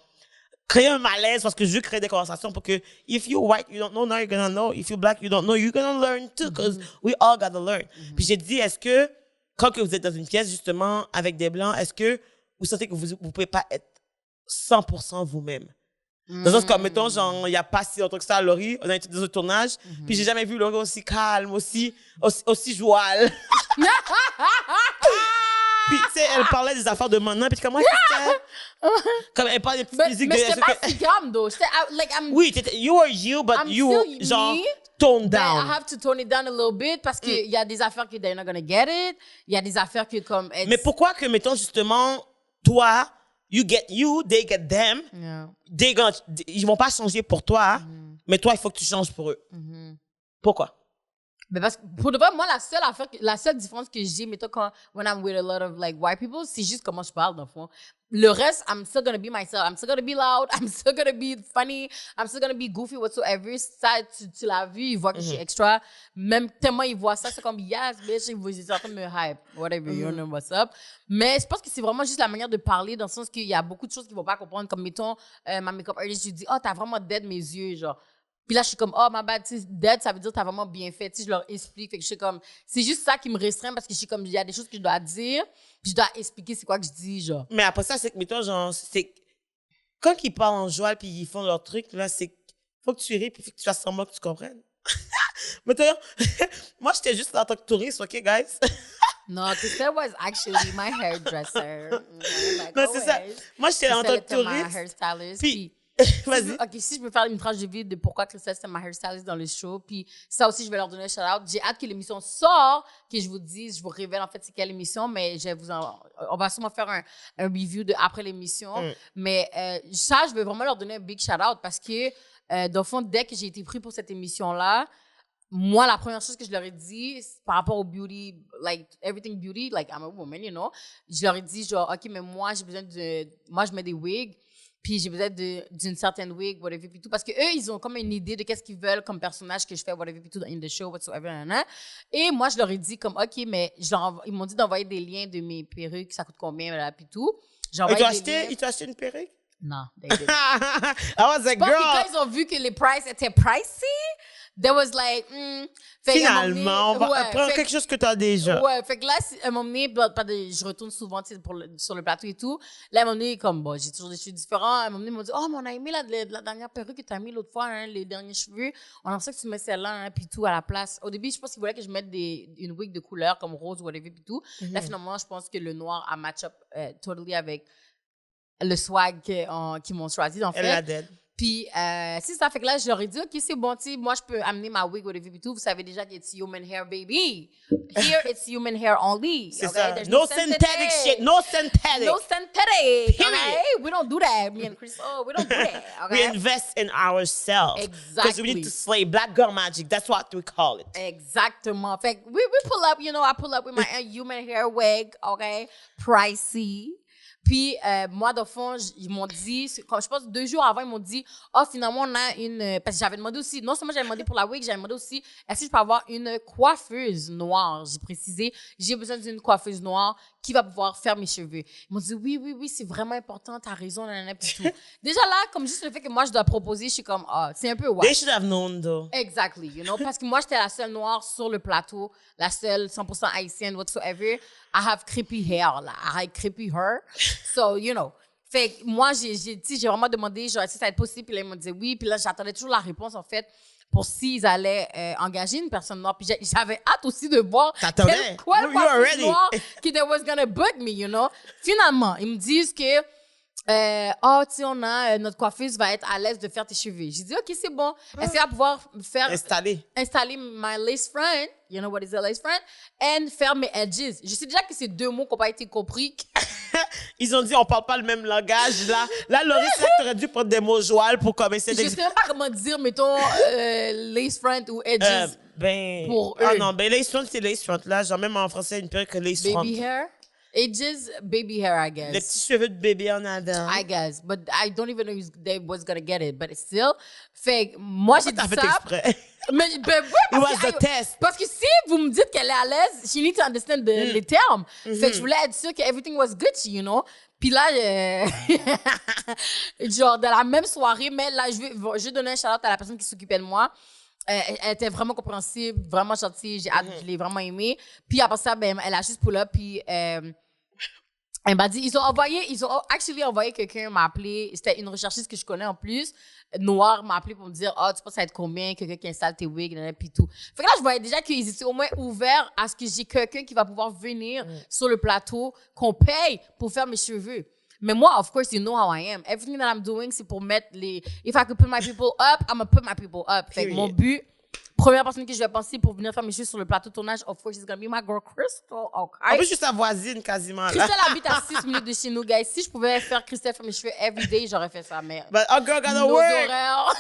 créer un malaise, parce que je veux créer des conversations pour que, if you're white, you don't know, now you're gonna know, if you're black, you don't know, you're gonna learn too, because we all gotta learn. Puis j'ai dit, est-ce que, quand que vous êtes dans une pièce, justement, avec des blancs, est-ce que vous sentez que vous pouvez pas être 100% vous-même? Dans le sens comme, mettons, genre, il n'y a pas si longtemps que ça à Laurie, on a été dans un tournage, puis j'ai jamais vu Laurie aussi calme, aussi joie. Puis, tu sais, elle parlait des affaires de maintenant, puis comment comme elle parlait des petites musiques mais j'étais pas si calme, though. Oui, you were you, but you, genre, tone down. I have to tone it down a little bit, parce qu'il y a des affaires que they're not gonna get it, il y a des affaires que comme... Mais pourquoi que, mettons, justement, toi... You get you, they get them. Yeah. Ils vont pas changer pour toi, mais toi, il faut que tu changes pour eux. Pourquoi? Mais parce que pour de vrai, moi, la seule différence que j'ai, mettons, when I'm with a lot of like white people, c'est juste comment je parle, dans le fond. Le reste, I'm still gonna be myself. I'm still gonna be loud. I'm still gonna be funny. I'm still gonna be goofy whatsoever. Ça, tu l'as vu, ils voient que je suis extra. Même tellement ils voient ça, c'est comme, yes, bitch, ils sont en train de me hype. Whatever, you know what's up. Mais je pense que c'est vraiment juste la manière de parler, dans le sens qu'il y a beaucoup de choses qu'ils vont pas comprendre. Comme, mettons, ma make-up artist, je lui dis, t'as vraiment dead mes yeux, genre. Puis là, je suis comme, my bad, tu sais, dead, ça veut dire que t'as vraiment bien fait. Tu sais, je leur explique. Fait que je suis comme, c'est juste ça qui me restreint parce que je suis comme, il y a des choses que je dois dire, puis je dois expliquer c'est quoi que je dis, genre. Mais après ça, c'est que, mettons, genre, c'est. Quand ils parlent en joie puis ils font leur truc, là, c'est. Faut que tu ris puis faut que tu fasses semblant que tu comprennes. Mettons, moi, j'étais juste en tant que touriste, OK, guys? No, Christelle was actually my hairdresser. Non, c'est ça. Moi, j'étais en tant que touriste. hairstylist. Puis, Vas-y. OK, si je peux faire une tranche de vie de pourquoi Christelle, c'est ma hairstylist dans le show, puis ça aussi, je vais leur donner un shout-out. J'ai hâte que l'émission sorte, que je vous dise, je vous révèle en fait c'est quelle émission, mais on va sûrement faire un review après l'émission. Mais ça, je veux vraiment leur donner un big shout-out parce que, dans le fond, dès que j'ai été pris pour cette émission-là, moi, la première chose que je leur ai dit, par rapport au beauty, like, everything beauty, like, I'm a woman, you know, je leur ai dit, genre, OK, mais moi, moi, je mets des wigs, puis j'ai besoin d'une certaine wig, whatever, puis tout, parce que eux, ils ont comme une idée de qu'est-ce qu'ils veulent comme personnage que je fais, whatever, puis tout, in the show, whatsoever, nan. Et moi, je leur ai dit, comme, OK, mais ils m'ont dit d'envoyer des liens de mes perruques, ça coûte combien, là, puis tout. Ils t'ont acheté une perruque? Non, they didn't. I was like, girl. Parce que quand ils ont vu que les prices étaient pricey, there was like, Finalement, on va prendre quelque chose que tu as déjà. Ouais, fait que là, à un moment donné, je retourne souvent sur le plateau et tout. Là, à un moment donné, comme, bon, j'ai toujours des cheveux différents. À un moment donné, ils m'ont dit, oh, mais on a aimé la dernière perruque que tu as mis l'autre fois, hein, les derniers cheveux. On a ça que tu mets celle-là, hein, puis tout à la place. Au début, je pense qu'ils voulaient que je mette une wig de couleur comme rose ou whatever, puis tout. Là, finalement, je pense que le noir a match up totally avec le swag qu'ils m'ont choisi, en fait. Elle l'a dead. Puis, c'est ça. Fait que là, je leur ai dit, OK, c'est bon, tu sais, moi, je peux amener ma wig, whatever, et tout. Vous savez déjà que it's human hair, baby. Here, it's human hair only. C'est okay? ça. There's No synthetic shit. No synthetic. No synthetic. Period. Okay? We don't do that. Me and Chris, we don't do that. Okay? We invest in ourselves. Exactly. Because we need to slay black girl magic. That's what we call it. Exactement. Fait que we pull up, you know, I pull up with my human hair wig, okay? Pricey. Puis, moi, dans le fond, ils m'ont dit, quand je pense 2 jours avant, ils m'ont dit, finalement, on a une. Parce que j'avais demandé aussi, non seulement j'avais demandé pour la wig, j'avais demandé aussi, est-ce que je peux avoir une coiffeuse noire? J'ai précisé, j'ai besoin d'une coiffeuse noire qui va pouvoir faire mes cheveux. Ils m'ont dit, oui, c'est vraiment important, t'as raison, nanana, puis tout. Déjà là, comme juste le fait que moi, je dois proposer, je suis comme, c'est un peu They should have known, though. Exactly, you know, parce que moi, j'étais la seule noire sur le plateau, la seule 100% haïtienne, whatsoever. I have creepy hair, là. I have creepy hair. So, you know. Fait que moi, j'ai vraiment demandé, genre, si ça va être possible. Puis là, ils m'ont dit oui. Puis là, j'attendais toujours la réponse, en fait, pour s'ils allaient engager une personne noire. Puis j'avais hâte aussi de voir quoi le coiffeuse noire qui was gonna book me, you know. Finalement, ils me disent que tu sais, notre coiffeuse va être à l'aise de faire tes cheveux. J'ai dit, OK, c'est bon. Est-ce qu'elle va pouvoir faire... Installer my lace front, you know what is a lace front, and faire mes edges. Je sais déjà que c'est 2 mots qui n'ont pas été compris. Ils ont dit, on parle pas le même langage, là. Là, Laurie, c'est là que t'aurais dû prendre des mots jouales pour commencer Je sais même pas comment dire, mettons, lace front ou edges pour eux. Ah non, lace front, c'est lace front. Là, genre, même en français, une perruque lace front. Baby hair? Edges, baby hair, I guess. Les petits cheveux de bébé en avant. I guess. But I don't even know if they was gonna get it. But still, fait moi, j'ai dit ça. T'as fait exprès. Mais, It was the test. Parce que si vous me dites qu'elle est à l'aise, she needs to understand les termes. Fait que je voulais être sûre que everything was Gucci, you know. Puis là, genre, dans la même soirée, mais là, je vais donner un shout-out à la personne qui s'occupait de moi. Elle était vraiment compréhensive, vraiment gentille. Je l'ai vraiment aimée. Puis après ça, ben, elle a juste pull up. Puis elle m'a dit, ils ont envoyé quelqu'un m'a appelé. C'était une recherchiste que je connais en plus. Noire m'a appelé pour me dire, tu penses ça va être combien? Quelqu'un qui installe tes wigs, puis tout. Fait que là, je voyais déjà qu'ils étaient au moins ouverts à ce que j'ai quelqu'un qui va pouvoir venir sur le plateau, qu'on paye pour faire mes cheveux. Mais moi, of course, you know how I am. Everything that I'm doing, c'est pour mettre if I could put my people up, I'm gonna put my people up. Fait que mon but, première personne que je vais penser pour venir faire mes cheveux sur le plateau de tournage, of course, it's gonna be my girl Crystal. Okay. En plus, je suis sa voisine quasiment. Là. Crystal habite à 6 minutes de chez nous, guys. Si je pouvais faire Crystal faire mes cheveux every day, j'aurais fait ça. Mais But a girl gotta work.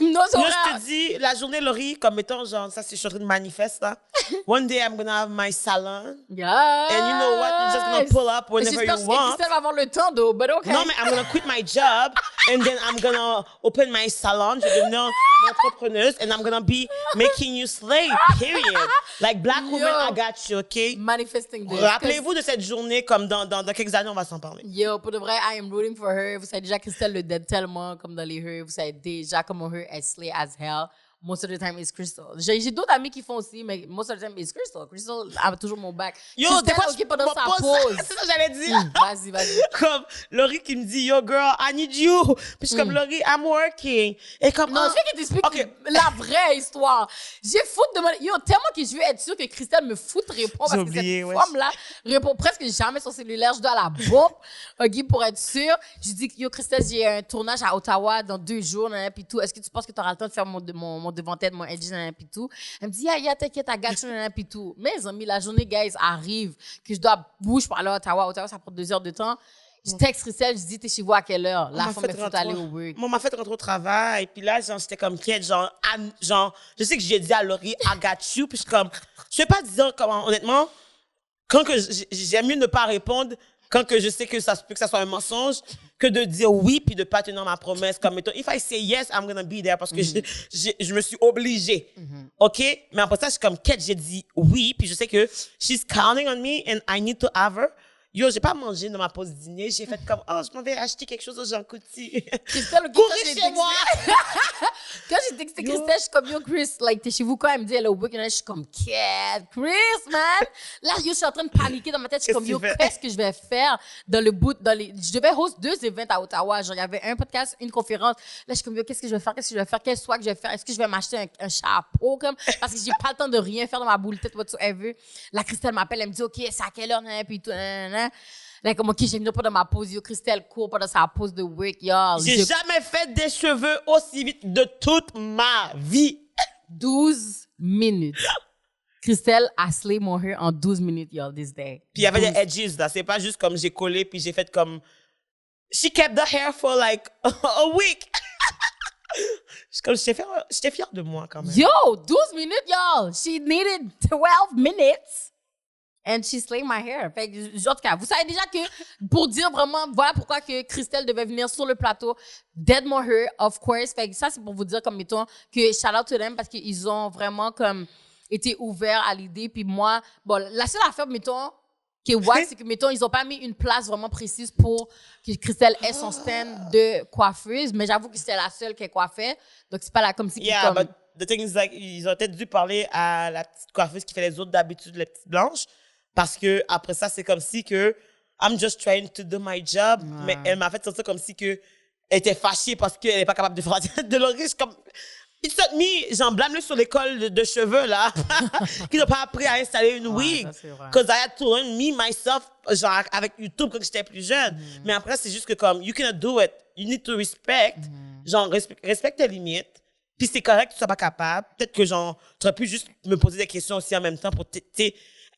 Nos horaires. Moi, je te dis, la journée, Laurie, comme mettons, genre, ça, c'est je suis en train de manifester, là. One day, I'm gonna have my salon. Yeah. And you know what? You're just gonna pull up whenever you want. J'espère que Crystal va avoir le temps, though, but okay. Non, mais I'm gonna quit my job. And then I'm gonna open my salon. Je vais devenir entrepreneuse. And I'm gonna be making you slave, period. Like, black woman, I got you, okay? Manifesting this. Rappelez-vous de cette journée, comme dans quelques années, on va s'en parler. Yo, pour de vrai, I am rooting for her. Vous savez déjà, Crystal le dead tellement comme dans les her. Vous savez déjà comment her est slay as hell. most of the time it's Crystal. J'ai d'autres amis qui font aussi, mais most of the time it's Crystal. Crystal a toujours mon back. Yo, des fois, OK pendant sa pause. pause. C'est ça que j'allais dire. Vas-y. Comme Laurie qui me dit, yo, girl, I need you. Puis je suis comme, Laurie, I'm working. Et comme, Non, je veux que t'expliques la vraie histoire. J'ai foutu de yo, tellement que je veux être sûre que Christelle me fout répondre parce que cette femme-là répond presque jamais sur cellulaire. Je dois la bombe, OK, pour être sûre. Je dis, yo, Christelle, j'ai un tournage à Ottawa dans 2 jours, puis tout. Est-ce que tu penses que tu auras le temps de faire mon devant-tête, mon edge, puis tout? Elle me dit, yeah, t'inquiète, I got you, puis tout. Mes amis, la journée, guys, arrive, que je dois bouger pour aller à Ottawa. Ottawa, ça prend 2 heures de temps. Je texte Christelle, je dis, t'es chez vous à quelle heure? La femme me fait aller au work. Moi, m'a fait rentrer au travail. Puis là, genre, j'étais comme quête, genre, je sais que j'ai dit à Laurie, I got you. Puis je suis comme, je vais pas dire comment, honnêtement, quand que j'aime mieux ne pas répondre quand que je sais que ça se peut que ça soit un mensonge que de dire oui puis de pas tenir ma promesse. Comme, mettons, if I say yes, I'm gonna be there parce que je me suis obligée. OK? Mais après ça, je suis comme quête, j'ai dit oui puis je sais que she's counting on me and I need to have her. Yo, j'ai pas mangé dans ma pause dîner. J'ai fait comme, oh, je m'en vais acheter quelque chose au Jean Coutu. Christelle, courez chez moi! Quand j'ai texté Christelle, je suis comme, yo, Chris, like, t'es chez vous quand elle me dit, elle est au work, je suis comme, Chris, man! Là, yo, je suis en train de paniquer dans ma tête. Je suis comme, yo, qu'est-ce que je vais faire dans le bout, je devais host 2 événements à Ottawa. Genre, il y avait un podcast, une conférence. Là, je suis comme, yo, qu'est-ce que je vais faire? Quel soir que je vais faire? Est-ce que je vais m'acheter un chapeau, comme, parce que j'ai pas le temps de rien faire dans ma boule tête, whatsoever. Là, Christelle m'appelle, elle me dit, OK, c'est à quelle heure, puis tout, Là, comme, OK, j'ai mis pendant ma pause, yo, Christelle court pendant sa pause de work, yo. J'ai jamais fait des cheveux aussi vite de toute ma vie. 12 minutes. Christelle a slay mon hair en 12 minutes, y'all, this day. Puis il y avait des edges, là. C'est pas juste comme j'ai collé, puis j'ai fait comme... She kept the hair for like a week. J'étais fière de moi, quand même. Yo, 12 minutes, y'all. She needed 12 minutes. And she slayed my hair. Fait que, en tout cas, vous savez déjà que, pour dire vraiment, voilà pourquoi que Christelle devait venir sur le plateau, Dead More Hair, of course. Fait que ça, c'est pour vous dire, comme, mettons, que shout out to them parce qu'ils ont vraiment, comme, été ouverts à l'idée. Puis moi, bon, la seule affaire, mettons, qui est wack, c'est que, mettons, ils ont pas mis une place vraiment précise pour que Christelle ait son stand de coiffeuse. Mais j'avoue que c'était la seule qui est coiffée. Donc, c'est pas là comme si... Yeah, but the thing is, like, ils ont peut-être dû parler à la petite coiffeuse qui fait les autres d'habitude, les petites blanches. Parce que après ça, c'est comme si que I'm just trying to do my job. Ouais. Mais elle m'a fait sentir comme si que elle était fâchée parce qu'elle n'est pas capable de faire de l'origine. Comme, it's not me. J'en blâme sur l'école de cheveux, là. Qui n'a pas appris à installer une wig. Because I had to learn me, myself, genre avec YouTube quand j'étais plus jeune. Mais après, c'est juste que comme, you cannot do it. You need to respect. Genre, respecte tes limites. Puis c'est correct que tu sois pas capable. Peut-être que genre, tu aurais pu juste me poser des questions aussi en même temps pour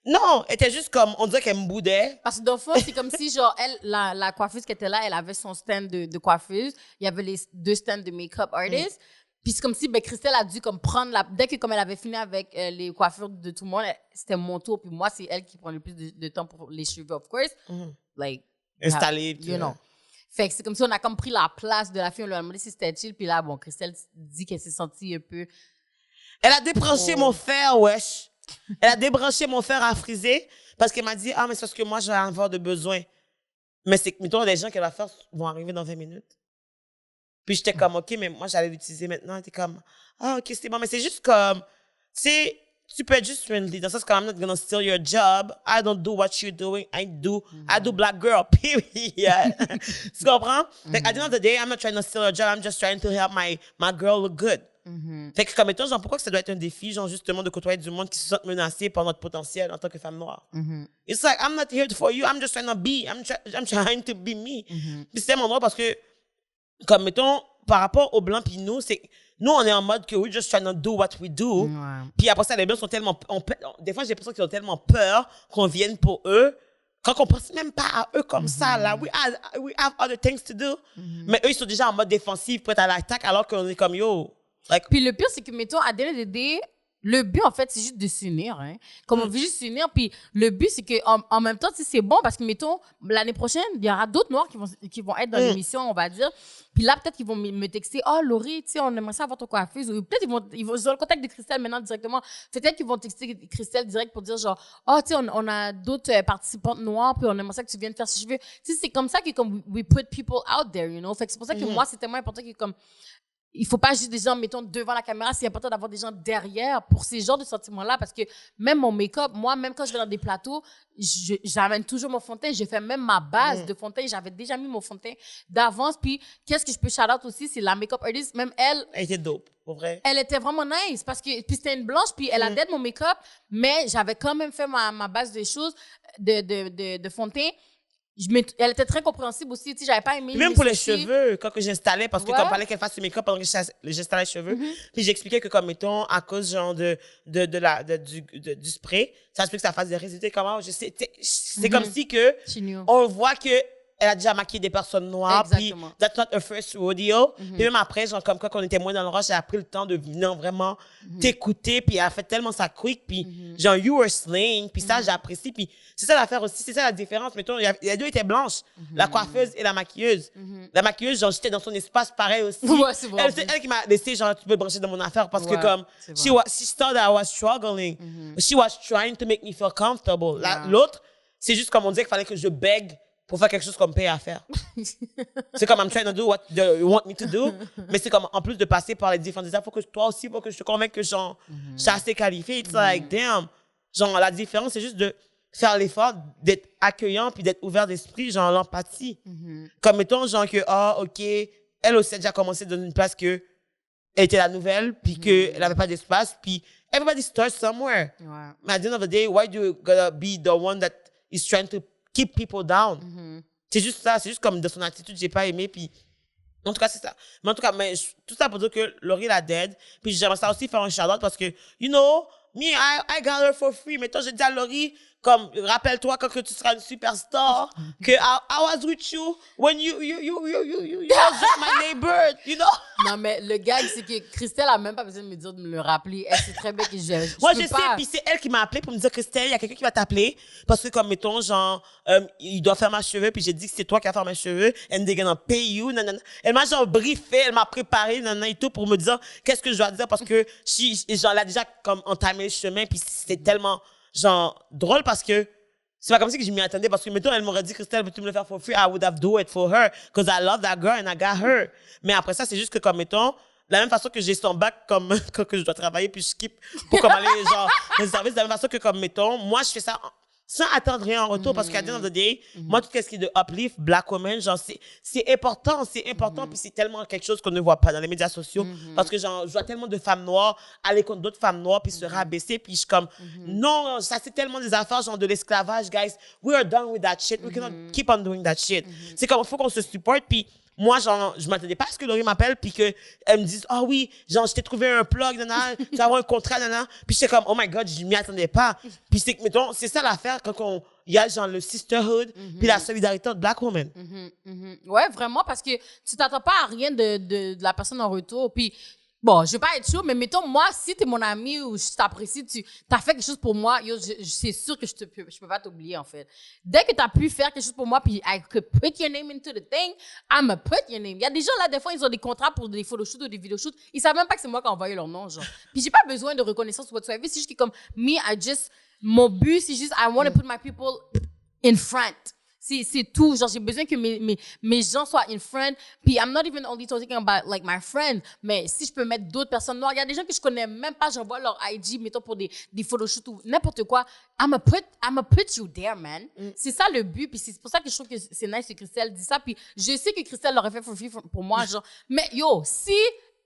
non, elle était juste comme, on dirait qu'elle me boudait. Parce que dans le fond, c'est comme si, genre, elle, la coiffeuse qui était là, elle avait son stand de coiffeuse. Il y avait les 2 stands de make-up artist. Puis c'est comme si, ben, Christelle a dû comme prendre dès que comme elle avait fini avec les coiffures de tout le monde, c'était mon tour. Puis moi, c'est elle qui prend le plus de temps pour les cheveux, of course. Like, installé. You know. Fait que c'est comme si on a comme pris la place de la fille, on lui a demandé si c'était chill. Puis là, bon, Christelle dit qu'elle s'est sentie un peu... Elle a débranché mon fer, wesh. Elle a débranché mon fer à friser parce qu'elle m'a dit, ah, mais c'est parce que moi, je vais avoir de besoin. Mais c'est que, mettons, les gens qu'elle va faire vont arriver dans 20 minutes. Puis j'étais comme, OK, mais moi, j'allais l'utiliser maintenant. Elle était comme, ah, OK, c'est bon. Mais c'est juste comme, tu peux être juste friendly. Dans le sens que I'm not gonna steal your job. I don't do what you're doing. I do black girl, period. Tu comprends? Like, at the end of the day, I'm not trying to steal your job. I'm just trying to help my girl look good. Fait que comme étant, genre, pourquoi que ça doit être un défi, genre, justement, de côtoyer du monde qui se sent menacé par notre potentiel en tant que femme noire? It's like, I'm not here for you, I'm just trying to be, I'm trying to be me. Puis c'est mon droit parce que, comme mettons, par rapport aux blancs puis nous on est en mode que we're just trying to do what we do. Puis après ça, les blancs sont tellement, des fois, j'ai l'impression qu'ils ont tellement peur qu'on vienne pour eux, quand on pense même pas à eux comme ça, là. We have other things to do. Mais eux, ils sont déjà en mode défensif, prêts à l'attaque, alors qu'on est comme, yo... Like, puis le pire, c'est que, mettons, à DLDD, le but, en fait, c'est juste de s'unir. Hein. Comme on veut juste s'unir. Puis le but, c'est qu'en même temps, c'est bon parce que, mettons, l'année prochaine, il y aura d'autres Noirs qui vont être dans l'émission, on va dire. Puis là, peut-être qu'ils vont me texter, oh, Laurie, tu sais, on aimerait ça avoir ton coiffeuse. Ou peut-être ils ont le contact de Christelle maintenant directement. Peut-être qu'ils vont texter Christelle direct pour dire, genre, oh, tu sais, on a d'autres participantes noires, puis on aimerait ça que tu viennes faire si je veux. Tu sais, c'est comme ça que, comme, we put people out there, you know. Fait que c'est pour ça que moi, c'est tellement important que, comme, il faut pas juste des gens, mettons, devant la caméra. C'est important d'avoir des gens derrière pour ces genres de sentiments-là. Parce que même mon make-up, moi, même quand je vais dans des plateaux, j'amène toujours mon fond de teint. J'ai fait même ma base de fond de teint. J'avais déjà mis mon fond de teint d'avance. Puis, qu'est-ce que je peux shout-out aussi, c'est la make-up artist. Même elle. Elle était dope, pour vrai. Elle était vraiment nice. Parce que, puis c'était une blanche, puis elle a dead mon make-up. Mais j'avais quand même fait ma base de choses, de fond de teint. Elle était très compréhensible aussi. Tu sais, j'avais pas aimé. Même pour les cheveux, quand que j'installais, parce que comme fallait qu'elle fasse le make-up pendant que j'installais les cheveux, puis j'expliquais que comme mettons à cause genre du spray, ça se peut que ça fasse des résultats comment c'est comme si que on voit que elle a déjà maquillé des personnes noires, puis that's not her first rodeo. Puis même après, genre comme quand on était moins dans le rush, elle a pris le temps de venir vraiment t'écouter, puis elle a fait tellement ça quick, puis genre you were slaying, puis ça j'apprécie, puis c'est ça l'affaire aussi, c'est ça la différence. Mettons, les deux étaient blanches, la coiffeuse et la maquilleuse. La maquilleuse, genre j'étais dans son espace pareil aussi. Ouais, c'est vrai. C'est elle qui m'a laissé genre tu peux te brancher dans mon affaire parce que comme she thought I was struggling, she was trying to make me feel comfortable. L'autre, c'est juste comme on disait qu'il fallait que je bègue pour faire quelque chose comme paye à faire. C'est comme I'm trying to do what you want me to do, mais c'est comme en plus de passer par les différentes étapes, faut que toi aussi, faut que je te convainque que genre, je suis assez qualifié. It's like, damn. Genre, la différence, c'est juste de faire l'effort d'être accueillant puis d'être ouvert d'esprit, genre l'empathie. Comme mettons, genre que, ok, elle aussi a déjà commencé dans une place que elle était la nouvelle puis qu'elle avait pas d'espace puis everybody starts somewhere. Mais at the end of the day, why do you gotta be the one that is trying to keep people down? C'est juste ça, c'est juste comme de son attitude, j'ai pas aimé, puis en tout cas, c'est ça. Mais en tout cas, tout ça pour dire que Laurie la dead, puis j'aimerais ça aussi faire un shout-out parce que, you know, me, I got her for free. Mais toi, j'ai dit à Laurie, comme, rappelle-toi quand que tu seras une superstar, que I was with you when you was just my neighbor, you know? Non, mais le gag, c'est que Christelle a même pas besoin de me dire de me le rappeler. Elle sait très bien que Moi, je sais, puis c'est elle qui m'a appelé pour me dire, Christelle, il y a quelqu'un qui va t'appeler, parce que comme, mettons, genre, il doit faire mes cheveux, puis j'ai dit que c'est toi qui vas faire mes cheveux, and they're gonna pay you, nanana. Elle m'a genre briefé, elle m'a préparé, nanana et tout, pour me dire qu'est-ce que je dois dire, parce que genre, elle a déjà comme entamé le chemin, puis c'était tellement, genre, drôle parce que c'est pas comme si que je m'y attendais parce que, mettons, elle m'aurait dit, Christelle, peux-tu me le faire for free? I would have do it for her because I love that girl and I got her. Mais après ça, c'est juste que, comme, mettons, de la même façon que j'ai son bac comme, quand que je dois travailler puis je skip pour comme aller, genre, dans les services, de la même façon que, comme, mettons, moi, je fais ça sans attendre rien en retour parce qu'à the end of the day, moi, tout ce qui est de uplift, black women, genre, c'est important, puis c'est tellement quelque chose qu'on ne voit pas dans les médias sociaux parce que, genre, je vois tellement de femmes noires aller contre d'autres femmes noires puis se rabaisser puis je suis comme, non, ça c'est tellement des affaires, genre, de l'esclavage, guys. We are done with that shit. We cannot keep on doing that shit. C'est comme, il faut qu'on se supporte puis moi, genre, je m'attendais pas à ce que Laurie m'appelle puis qu'elle me dise, ah oui, genre, je t'ai trouvé un plug, nana, tu vas avoir un contrat, nana. Puis j'étais comme, oh my god, je m'y attendais pas. Puis c'est que, mettons, c'est ça l'affaire quand il y a, genre, le sisterhood puis la solidarité entre black women. Ouais, vraiment, parce que tu t'attends pas à rien de la personne en retour. Puis, bon, je vais pas être chaud, mais mettons, moi, si t'es mon ami ou je t'apprécie, t'as fait quelque chose pour moi, yo, c'est sûr que je peux pas t'oublier, en fait. Dès que t'as pu faire quelque chose pour moi, puis I could put your name into the thing, I'ma put your name. Il y a des gens, là, des fois, ils ont des contrats pour des photoshoots ou des vidéoshoots. Ils savent même pas que c'est moi qui ai envoyé leur nom, genre. Puis j'ai pas besoin de reconnaissance whatsoever. C'est juste que comme, mon but, c'est juste, I want to put my people in front. C'est tout. Genre, j'ai besoin que mes gens soient in front. Puis, I'm not even only talking about, like, my friends. Mais si je peux mettre d'autres personnes noires, il y a des gens que je connais même pas, j'envoie leur IG, mettons, pour des photoshoots ou n'importe quoi. I'ma put you there, man. C'est ça le but. Puis, c'est pour ça que je trouve que c'est nice que Christelle dit ça. Puis, je sais que Christelle l'aurait fait pour moi, genre. Mais, yo, si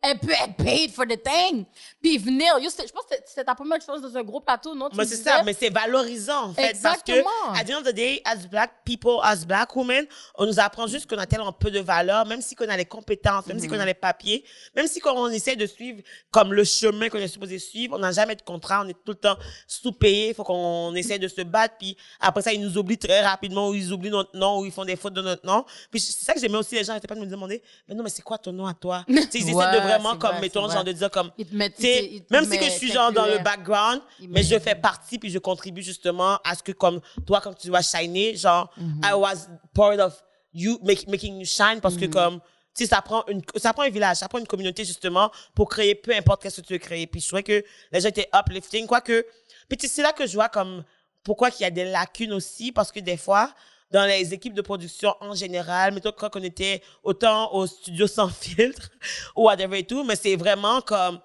elle peut être paid for the thing. Puis venir, je pense que c'était ta première expérience dans un gros plateau, non? Mais c'est ça, mais c'est valorisant, en fait. Exactement. Parce que, at the end of the day, as black people, as black women, on nous apprend juste qu'on a tellement peu de valeur, même si qu'on a les compétences, même si qu'on a les papiers, même si on essaie de suivre comme le chemin qu'on est supposé suivre, on n'a jamais de contrat, on est tout le temps sous-payé, il faut qu'on essaie de se battre, puis après ça, ils nous oublient très rapidement, ou ils oublient notre nom, ou ils font des fautes de notre nom. Puis c'est ça que j'aimais aussi, les gens n'arrêtaient pas de me demander, mais non, mais c'est quoi ton nom à toi? Ils essaient de vraiment comme, mettons, genre de dire comme, même si que je suis genre dans le background, mais je fais partie puis je contribue justement à ce que comme toi, quand tu vas shiner, genre, I was part of you, making you shine parce que comme, tu sais, ça prend un village, ça prend une communauté justement pour créer peu importe qu'est-ce que tu veux créer. Puis je trouvais que les gens étaient uplifting, quoique, puis c'est là que je vois comme, pourquoi qu'il y a des lacunes aussi parce que des fois, dans les équipes de production en général, mettons quand on était autant au studio sans filtre ou whatever et tout, mais c'est vraiment comme,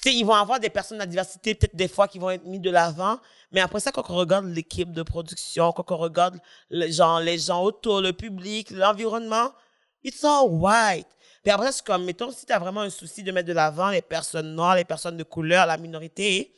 tu sais, ils vont avoir des personnes de la diversité, peut-être des fois qui vont être mis de l'avant, mais après ça, quand on regarde l'équipe de production, quand on regarde les gens autour, le public, l'environnement, it's all white. Puis après ça, c'est comme, mettons, si t'as vraiment un souci de mettre de l'avant les personnes noires, les personnes de couleur, la minorité,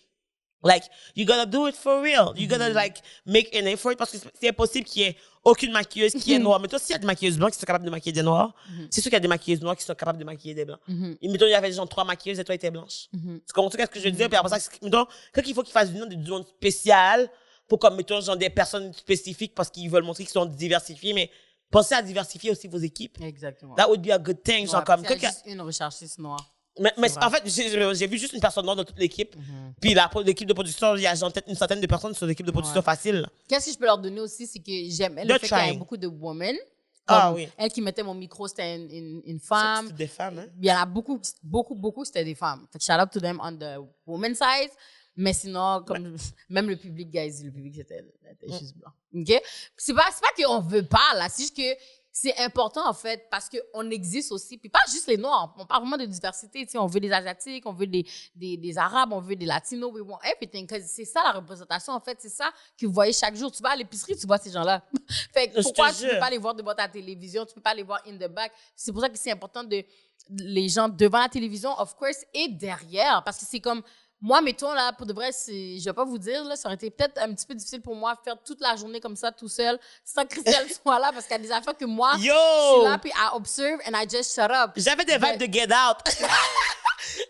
like, you gotta do it for real. You gotta, like, make an effort parce que c'est impossible qu'il y ait aucune maquilleuse qui est noire. Mais toi, s'il y a des maquilleuses blancs qui sont capables de maquiller des noirs, c'est sûr qu'il y a des maquilleuses noires qui sont capables de maquiller des blancs. Et mettons, il y avait genre 3 maquilleuses et toi, étais blanche. Tu comprends ce que je veux dire? Puis après ça, mettons, quand il faut qu'ils fassent du monde spécial pour, comme, mettons, genre des personnes spécifiques parce qu'ils veulent montrer qu'ils sont diversifiés, mais pensez à diversifier aussi vos équipes. Exactement. That would be a good thing. Genre, comme, il y a juste une recherchiste noire. mais en fait, j'ai vu juste une personne noire dans toute l'équipe. Puis l'équipe de production, il y a genre peut-être une centaine de personnes sur l'équipe de production facile. Qu'est-ce que je peux leur donner aussi, c'est que j'aime le fait qu'il y ait beaucoup de women. Oui. Elle qui mettait mon micro, c'était une femme. C'est des femmes, hein? Il y en a beaucoup, c'était des femmes. Fait que shout out to them on the women's side. Mais sinon, comme, même le public, guys, le public, c'était juste blanc. OK? C'est pas qu'on veut pas, là. C'est juste que c'est important, en fait, parce qu'on existe aussi. Puis pas juste les Noirs. On parle vraiment de diversité. Tu sais, on veut des Asiatiques, on veut des Arabes, on veut des Latinos. We want everything. C'est ça, la représentation, en fait. C'est ça que vous voyez chaque jour. Tu vas à l'épicerie, tu vois ces gens-là. Fait que pourquoi tu peux pas les voir devant ta télévision? Tu peux pas les voir in the back? C'est pour ça que c'est important de les gens devant la télévision, of course, et derrière. Parce que c'est comme... Moi, mettons, là, pour de vrai, je vais pas vous dire, là, ça aurait été peut-être un petit peu difficile pour moi de faire toute la journée comme ça, tout seul, sans que Christelle soit là, parce qu'il y a des affaires que moi, je suis là, puis I observe and I just shut up. J'avais des vibes de Get Out.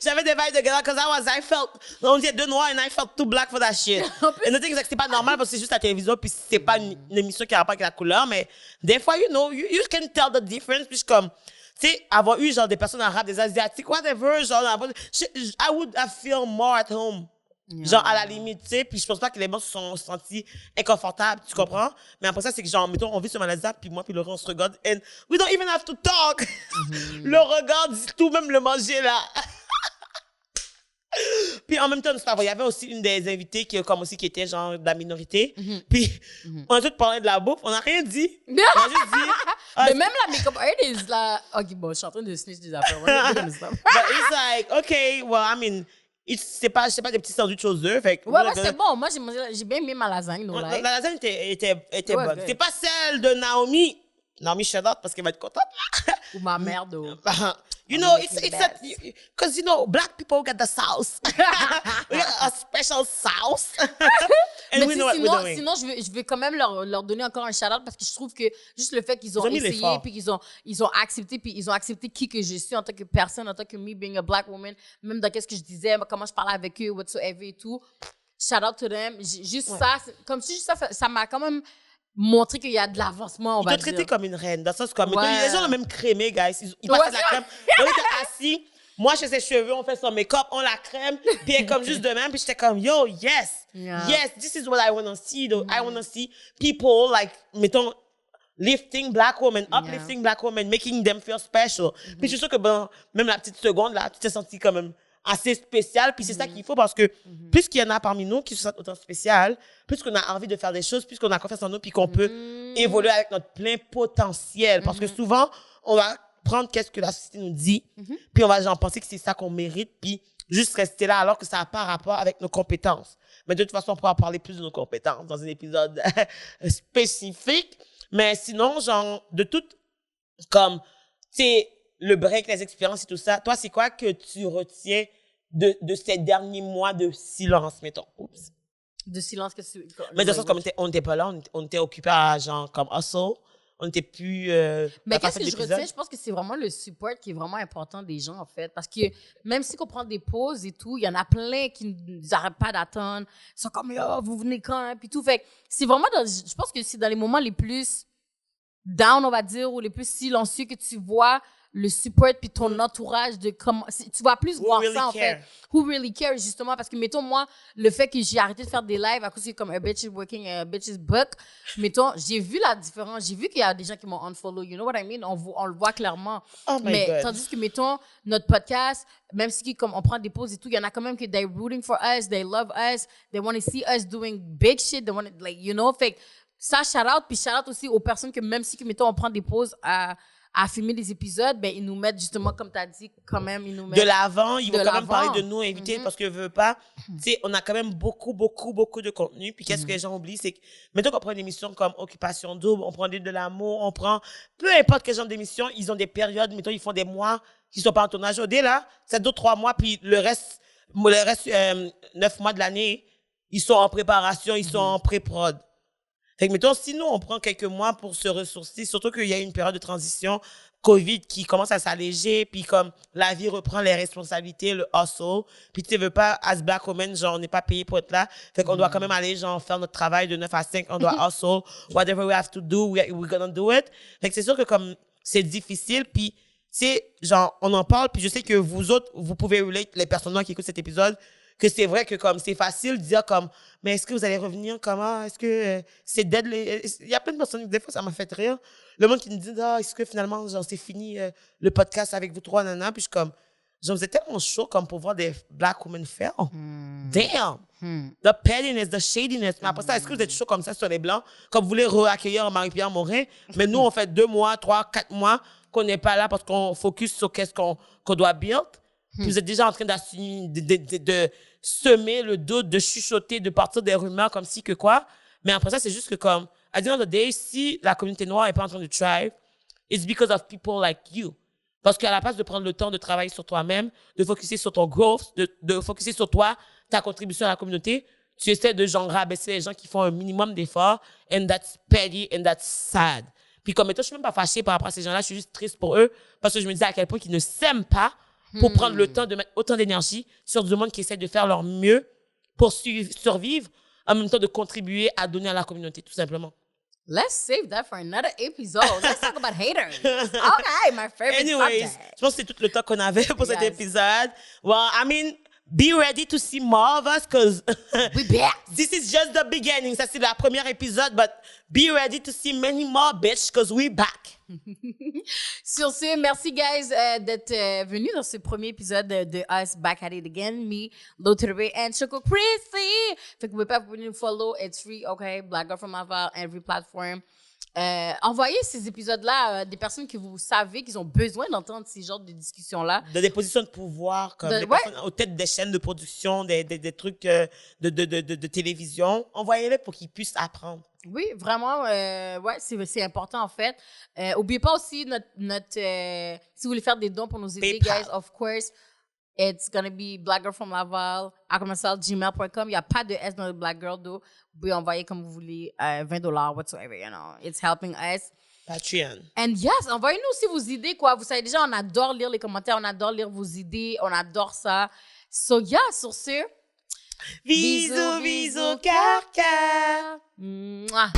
J'avais des vibes de Get Out, because I felt, on était deux noirs and I felt too black for that shit. Et le truc, c'est que c'est pas normal parce que c'est juste la télévision, puis c'est pas une émission qui a rapport avec la couleur, mais des fois, you know, you can tell the difference, puis comme, tu sais, avoir eu genre des personnes arabes, des asiatiques, whatever, genre, I would feel more at home. Genre, à la limite, tu sais, puis je pense pas que les gens se sont sentis inconfortables, tu comprends? Mais après ça, c'est que genre, mettons, on vit sur Malazap, puis moi, puis Laurent, on se regarde, and we don't even have to talk. Le regard dit tout, même le manger, là. Puis en même temps, il y avait aussi une des invitées qui était genre de la minorité. Puis on a tout parlé de la bouffe, on n'a rien dit. On a juste dit. Mais même la make-up artist, là. Ok, bon, je suis en train de snitch des affaires. But it's like, okay, well, I mean, c'est pas des petits sandwichs aux œufs. Ouais, c'est bon. Moi, j'ai bien aimé ma lasagne. La lasagne était bonne. C'était pas celle de Naomi. Naomi, shout out parce qu'elle va être contente. Ou ma mère de. You know, it's because, you know, black people get the sauce. We got a special sauce. And we know what we're doing. Sinon, je vais quand même leur donner encore un shout-out parce que je trouve que juste le fait qu'ils ont essayé, puis qu'ils ont accepté qui que je suis en tant que personne, en tant que me being a black woman, même dans qu'est-ce que je disais, comment je parlais avec eux, whatsoever et tout. Shout-out to them. Juste ça, comme si juste ça m'a quand même montrer qu'il y a de l'avancement, on va dire. Ils t'ont traité comme une reine. Dans le sens comme, les gens l'ont même crémé, guys. Ils passaient de la crème. On était assis. Moi, je fais ses cheveux, on fait son make-up, on la crème. Puis elle est comme juste de même. Puis j'étais comme, yo, yes. Yes, this is what I want to see. I want to see people, like, mettons, lifting black women, uplifting black women, making them feel special. Puis je suis sûre que, bon, même la petite seconde, là, tu t'es senti quand même assez spécial, puis c'est ça qu'il faut parce que plus qu'il y en a parmi nous qui se sentent autant spécial, plus qu'on a envie de faire des choses, plus qu'on a confiance en nous, puis qu'on peut évoluer avec notre plein potentiel. Parce que souvent, on va prendre qu'est-ce que la société nous dit, puis on va genre penser que c'est ça qu'on mérite, puis juste rester là alors que ça n'a pas rapport avec nos compétences. Mais de toute façon, on pourra parler plus de nos compétences dans un épisode spécifique. Mais sinon, genre, de tout, comme, c'est le break, les expériences et tout ça. Toi, c'est quoi que tu retiens de ces derniers mois de silence, mettons? Oups. De silence, mais de sens, comme on n'était pas là, on était occupés à, genre, comme hustle. On n'était plus. Mais qu'est-ce que je retiens? Je pense que c'est vraiment le support qui est vraiment important des gens, en fait. Parce que même si on prend des pauses et tout, il y en a plein qui n'arrêtent pas d'attendre. Ils sont comme, oh, vous venez quand? Hein? Puis tout. Fait c'est vraiment, je pense que c'est dans les moments les plus down, on va dire, ou les plus silencieux que tu vois le support puis ton entourage de comment tu vas plus voir really ça en fait. Who really cares, justement, parce que mettons moi le fait que j'ai arrêté de faire des lives à cause que comme a bitch is working, a bitch is book, mettons j'ai vu la différence, j'ai vu qu'il y a des gens qui m'ont unfollow, you know what I mean, on le voit clairement. Mais tandis que mettons notre podcast, même si comme on prend des pauses et tout, il y en a quand même qui they're rooting for us, they love us, they want to see us doing big shit, they want to, like, you know, fait ça, shout-out. Puis shout-out aussi aux personnes que même si, mettons, on prend des pauses à filmer des épisodes, ben ils nous mettent justement, comme tu as dit, quand même, ils nous mettent... De l'avant, ils vont quand même l'avant. parler de nous, invités, parce que je veux pas. Tu sais, on a quand même beaucoup de contenu. Puis qu'est-ce que les gens oublient, c'est que, mettons qu'on prend une émission comme Occupation Double, on prend de l'amour, on prend, peu importe quel genre d'émission, ils ont des périodes, mettons, ils font des mois qui sont pas en tournage. Au dé, là, c'est 2-3 mois, puis le reste, 9 mois de l'année, ils sont en préparation, ils sont en pré-prod. Fait que, mettons, si nous, on prend quelques mois pour se ressourcer, surtout qu'il y a une période de transition, COVID qui commence à s'alléger, puis comme la vie reprend les responsabilités, le hustle, puis tu veux pas, as black women, genre, on n'est pas payé pour être là, fait qu'on doit quand même aller, genre, faire notre travail de 9 à 5, on doit hustle, whatever we have to do, we're gonna do it. Fait que c'est sûr que comme, c'est difficile, puis, tu sais, genre, on en parle, puis je sais que vous autres, vous pouvez relate, les personnes qui écoutent cet épisode, que c'est vrai que comme c'est facile de dire comme mais est-ce que vous allez revenir comment est-ce que c'est dead il y a plein de personnes des fois ça m'a fait rire le monde qui me dit est-ce que finalement genre c'est fini le podcast avec vous trois nana puis je suis comme genre vous êtes tellement chaud comme pour voir des black women faire damn the pettiness the shadiness mais après ça est-ce que vous êtes chaud comme ça sur les blancs comme vous voulez accueillir Marie-Pierre Morin mais nous on fait 2 mois 3 4 mois qu'on n'est pas là parce qu'on focus sur qu'est-ce qu'on doit build. Puis vous êtes déjà en train d'assumer, de semer le doute, de chuchoter, de partir des rumeurs comme si que quoi. Mais après ça, c'est juste que comme, at the end of the day, si la communauté noire est pas en train de thrive, it's because of people like you. Parce qu'à la place de prendre le temps de travailler sur toi-même, de focuser sur ton growth, de focuser sur toi, ta contribution à la communauté, tu essaies de genre rabaisser les gens qui font un minimum d'efforts, and that's petty, and that's sad. Puis comme, je suis même pas fâchée par rapport à ces gens-là, je suis juste triste pour eux, parce que je me dis à quel point qu'ils ne s'aiment pas, pour prendre le temps de mettre autant d'énergie sur du monde qui essaie de faire leur mieux pour survivre, en même temps de contribuer à donner à la communauté, tout simplement. Let's save that for another episode. Let's talk about haters. Okay, my favorite Anyways, subject. je pense que c'est tout le temps qu'on avait pour cet Yes. épisode. Well, I mean, be ready to see more of us, because We back. this is just the beginning. Ça, c'est la première épisode, but be ready to see many more, bitch, because we back. Sur ce, merci guys d'être venus dans ce premier épisode de Us Back at It Again. Me, Loterie and Choco Chrissy. Fait que vous pouvez pas venir nous follow. It's free, okay? Black Girl from Laval, every platform. Envoyez ces épisodes-là à des personnes que vous savez qu'ils ont besoin d'entendre ces genres de discussions-là. Des positions de pouvoir, comme des personnes aux têtes des chaînes de production, des trucs de télévision. Envoyez-les pour qu'ils puissent apprendre. Oui, vraiment, ouais, c'est important en fait. Oubliez pas aussi si vous voulez faire des dons pour nous aider, PayPal. guys, of course, it's gonna be blackgirlfromlaval@gmail.com. Il n'y a pas de S dans le Black Girl, though. Vous pouvez envoyer comme vous voulez, $20, whatsoever, you know. It's helping us. Patreon. And yes, envoyez-nous aussi vos idées, quoi. Vous savez déjà, on adore lire les commentaires, on adore lire vos idées, on adore ça. So yeah, sur ce, Bisous, bisous, cœur, cœur. Mouah.